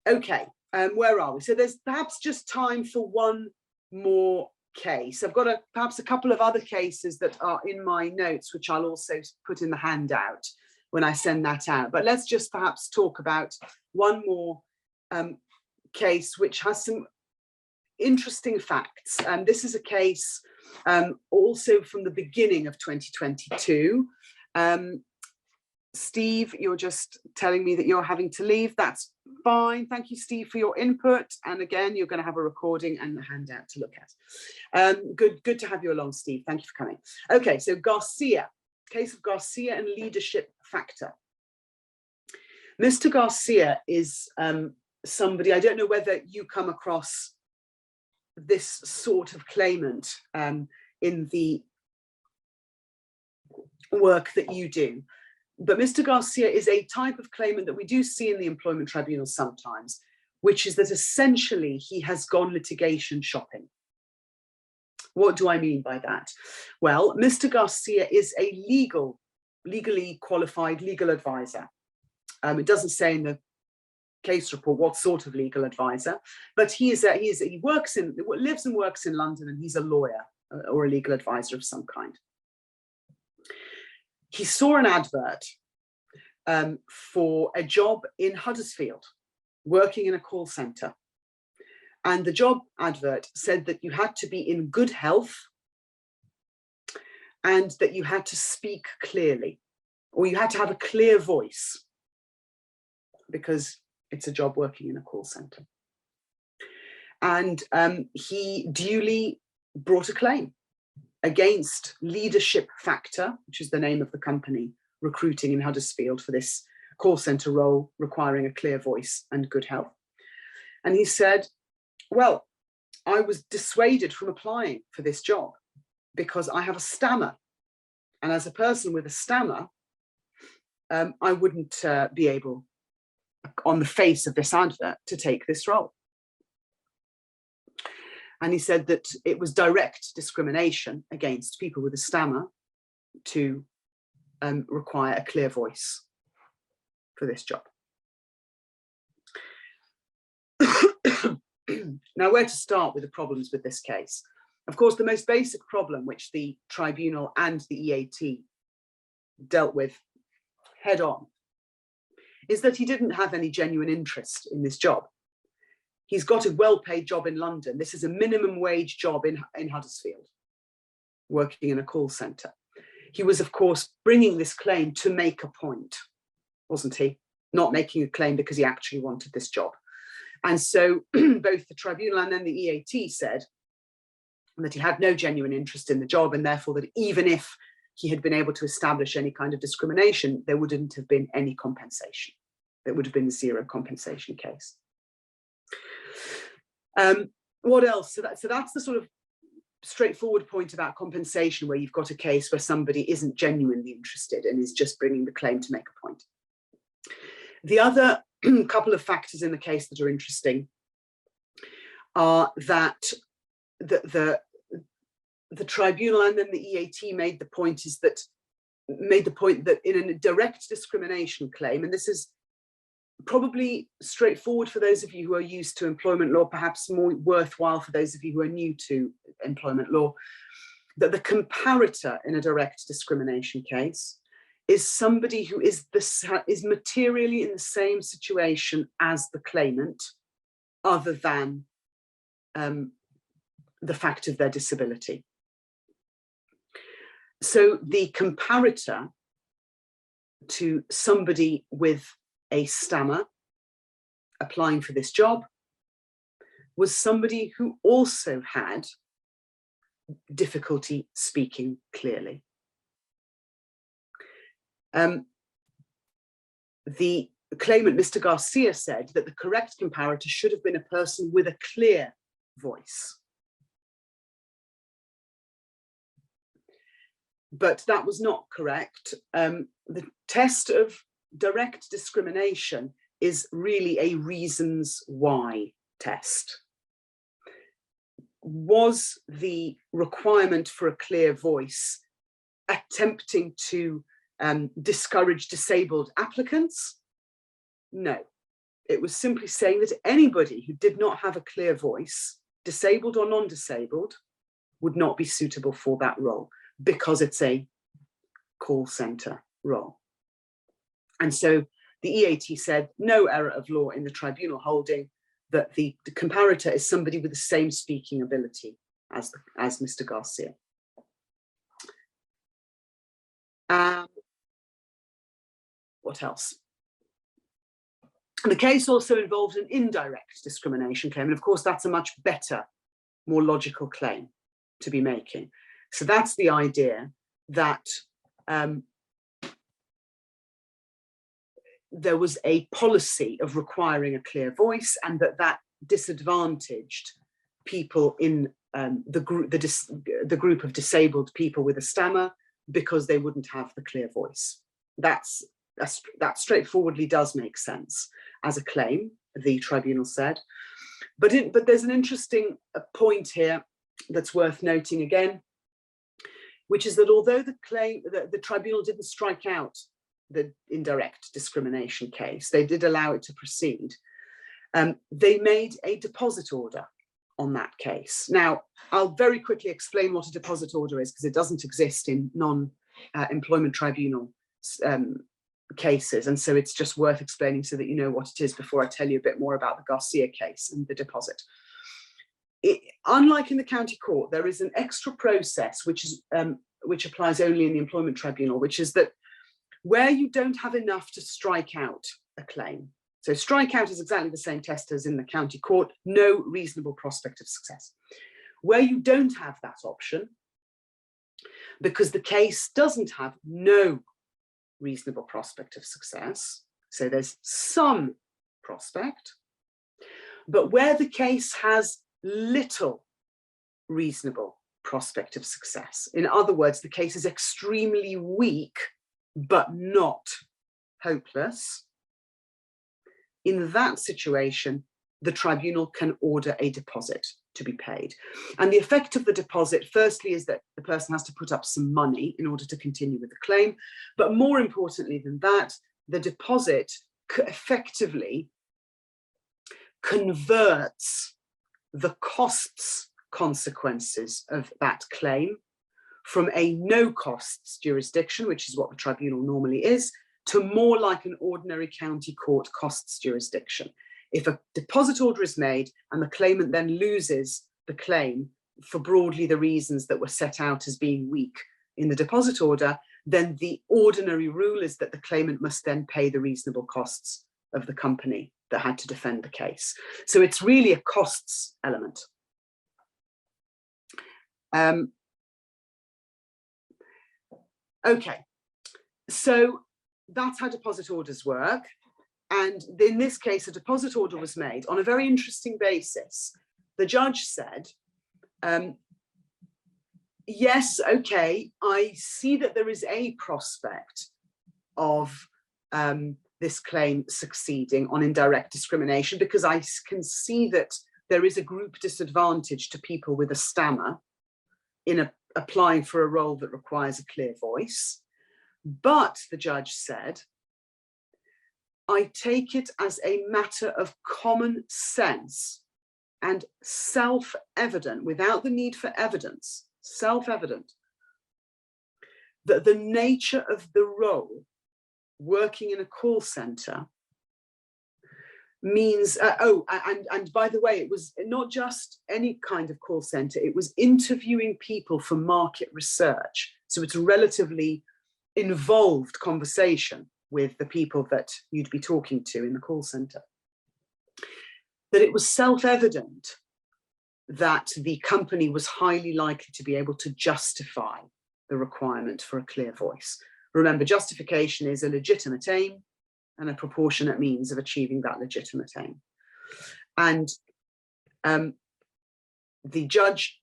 Okay, where are we? So there's perhaps just time for one more case. I've got perhaps a couple of other cases that are in my notes, which I'll also put in the handout when I send that out. But let's just perhaps talk about one more case which has some interesting facts. This is a case also from the beginning of 2022. Steve, you're just telling me that you're having to leave. That's fine. Thank you, Steve, for your input. And again, you're going to have a recording and a handout to look at. Good to have you along, Steve. Thank you for coming. Okay, so Garcia, case of Garcia and leadership factor. Mr. Garcia is somebody, I don't know whether you come across this sort of claimant in the work that you do. But Mr. Garcia is a type of claimant that we do see in the employment tribunal sometimes, which is that essentially he has gone litigation shopping. What do I mean by that? Well, Mr. Garcia is a legally qualified legal advisor. It doesn't say in the case report what sort of legal advisor, but he lives and works in London, and he's a lawyer or a legal advisor of some kind. He saw an advert for a job in Huddersfield, working in a call centre. And the job advert said that you had to be in good health and that you had to speak clearly, or you had to have a clear voice, because it's a job working in a call centre. And he duly brought a claim against Leadership Factor, which is the name of the company recruiting in Huddersfield for this call centre role requiring a clear voice and good health. And he said, well, I was dissuaded from applying for this job because I have a stammer. And as a person with a stammer, I wouldn't be able, on the face of this advert, to take this role. And he said that it was direct discrimination against people with a stammer to require a clear voice for this job. Now, where to start with the problems with this case? Of course, the most basic problem which the tribunal and the EAT dealt with head on is that he didn't have any genuine interest in this job. He's got a well-paid job in London. This is a minimum wage job in Huddersfield, working in a call centre. He was, of course, bringing this claim to make a point, wasn't he? Not making a claim because he actually wanted this job. And so both the tribunal and then the EAT said that he had no genuine interest in the job, and therefore that even if he had been able to establish any kind of discrimination, there wouldn't have been any compensation. There would have been a zero compensation case. What else? So that's the sort of straightforward point about compensation, where you've got a case where somebody isn't genuinely interested and is just bringing the claim to make a point. The other couple of factors in the case that are interesting are that the tribunal and then the EAT made the point that in a direct discrimination claim, and this is probably straightforward for those of you who are used to employment law, perhaps more worthwhile for those of you who are new to employment law, that the comparator in a direct discrimination case is somebody who is materially in the same situation as the claimant, other than the fact of their disability. So the comparator to somebody with a stammer applying for this job was somebody who also had difficulty speaking clearly. The claimant, Mr. Garcia, said that the correct comparator should have been a person with a clear voice. But that was not correct. The test of direct discrimination is really a reasons why test. Was the requirement for a clear voice attempting to discourage disabled applicants? No, it was simply saying that anybody who did not have a clear voice, disabled or non-disabled, would not be suitable for that role because it's a call centre role. And so the EAT said no error of law in the tribunal holding that the comparator is somebody with the same speaking ability as Mr. Garcia. What else? The case also involved an indirect discrimination claim, and of course that's a much better, more logical claim to be making. So that's the idea that there was a policy of requiring a clear voice, and that disadvantaged people in the group of disabled people with a stammer because they wouldn't have the clear voice. That straightforwardly does make sense as a claim, the tribunal said. But there's an interesting point here that's worth noting again, which is that although the tribunal didn't strike out the indirect discrimination case, they did allow it to proceed. They made a deposit order on that case. Now, I'll very quickly explain what a deposit order is, because it doesn't exist in non-employment tribunal cases, and so it's just worth explaining so that you know what it is before I tell you a bit more about the Garcia case and the deposit. Unlike in the county court, there is an extra process which applies only in the employment tribunal, which is that where you don't have enough to strike out a claim, so strike out is exactly the same test as in the county court, no reasonable prospect of success. Where you don't have that option, because the case doesn't have no reasonable prospect of success. So there's some prospect, but where the case has little reasonable prospect of success. In other words, the case is extremely weak, but not hopeless. In that situation, the tribunal can order a deposit to be paid. And the effect of the deposit, firstly, is that the person has to put up some money in order to continue with the claim. But more importantly than that, the deposit effectively converts the costs consequences of that claim from a no costs jurisdiction, which is what the tribunal normally is, to more like an ordinary county court costs jurisdiction. If a deposit order is made and the claimant then loses the claim for broadly the reasons that were set out as being weak in the deposit order, then the ordinary rule is that the claimant must then pay the reasonable costs of the company that had to defend the case. So it's really a costs element. Okay, so that's how deposit orders work. And in this case, a deposit order was made on a very interesting basis. The judge said, yes, okay, I see that there is a prospect of this claim succeeding on indirect discrimination, because I can see that there is a group disadvantage to people with a stammer in applying for a role that requires a clear voice. But the judge said, I take it as a matter of common sense and self-evident, without the need for evidence, self-evident, that the nature of the role, working in a call center, means, and by the way, it was not just any kind of call center, it was interviewing people for market research. So it's a relatively involved conversation with the people that you'd be talking to in the call center. That it was self-evident that the company was highly likely to be able to justify the requirement for a clear voice. Remember, justification is a legitimate aim and a proportionate means of achieving that legitimate aim. And the judge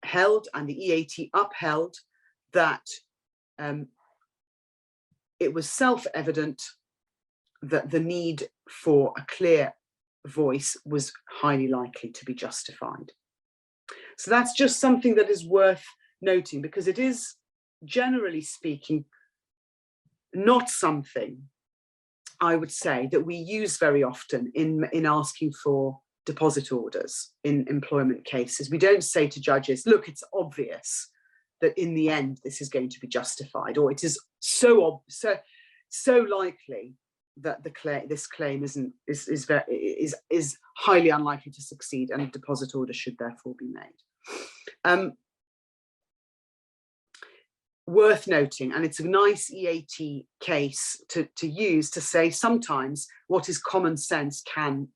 held, and the EAT upheld, that it was self-evident that the need for a clear voice was highly likely to be justified. So that's just something that is worth noting, because it is, generally speaking, not something, I would say, that we use very often in asking for deposit orders in employment cases. We don't say to judges, look, it's obvious that in the end this is going to be justified, or it is so likely that this claim is highly unlikely to succeed, and a deposit order should therefore be made. Worth noting, and it's a nice EAT case to use to say sometimes what is common sense can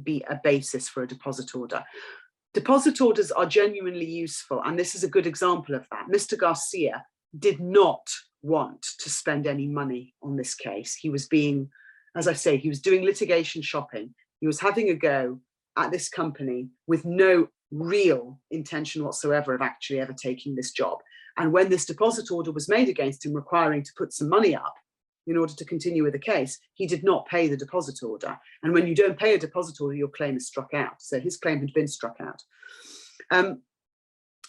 be a basis for a deposit order. Deposit orders are genuinely useful, and this is a good example of that. Mr. Garcia did not want to spend any money on this case. He was being, as I say, he was doing litigation shopping. He was having a go at this company with no real intention whatsoever of actually ever taking this job. And when this deposit order was made against him, requiring to put some money up in order to continue with the case, he did not pay the deposit order. And when you don't pay a deposit order, your claim is struck out. So his claim had been struck out.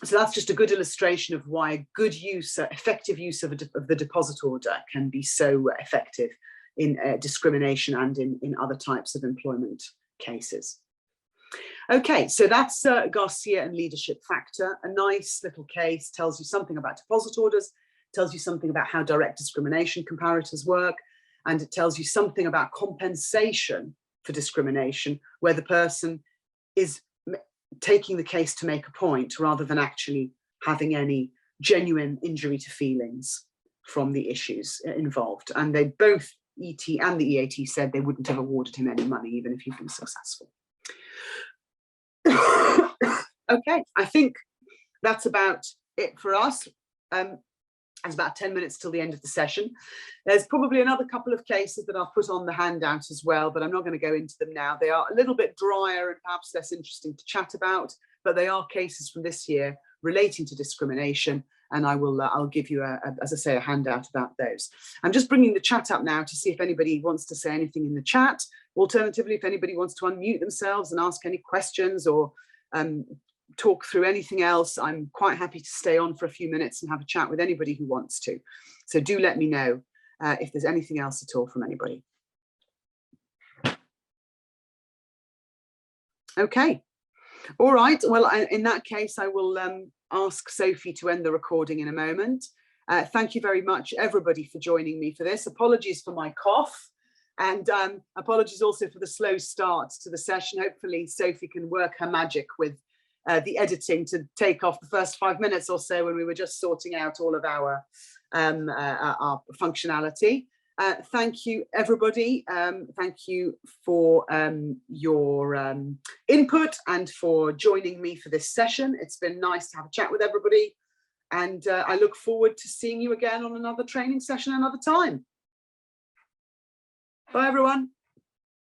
So that's just a good illustration of why a good use, effective use of the deposit order can be so effective in discrimination and in other types of employment cases. Okay, so that's Garcia and leadership factor. A nice little case, tells you something about deposit orders, tells you something about how direct discrimination comparators work, and it tells you something about compensation for discrimination, where the person is taking the case to make a point rather than actually having any genuine injury to feelings from the issues involved. And they both, ET and the EAT, said they wouldn't have awarded him any money even if he'd been successful. Okay, I think that's about it for us. It's about 10 minutes till the end of the session. There's probably another couple of cases that I'll put on the handout as well, but I'm not going to go into them now. They are a little bit drier and perhaps less interesting to chat about, but they are cases from this year relating to discrimination. And I'll give you, as I say, a handout about those. I'm just bringing the chat up now to see if anybody wants to say anything in the chat. Alternatively, if anybody wants to unmute themselves and ask any questions or talk through anything else, I'm quite happy to stay on for a few minutes and have a chat with anybody who wants to. So do let me know if there's anything else at all from anybody. Okay. All right. Well, in that case, I will ask Sophie to end the recording in a moment. Thank you very much, everybody, for joining me for this. Apologies for my cough, and apologies also for the slow start to the session. Hopefully, Sophie can work her magic with the editing to take off the first 5 minutes or so when we were just sorting out all of our functionality. Thank you, everybody. Thank you for your input and for joining me for this session. It's been nice to have a chat with everybody. And I look forward to seeing you again on another training session another time. Bye, everyone.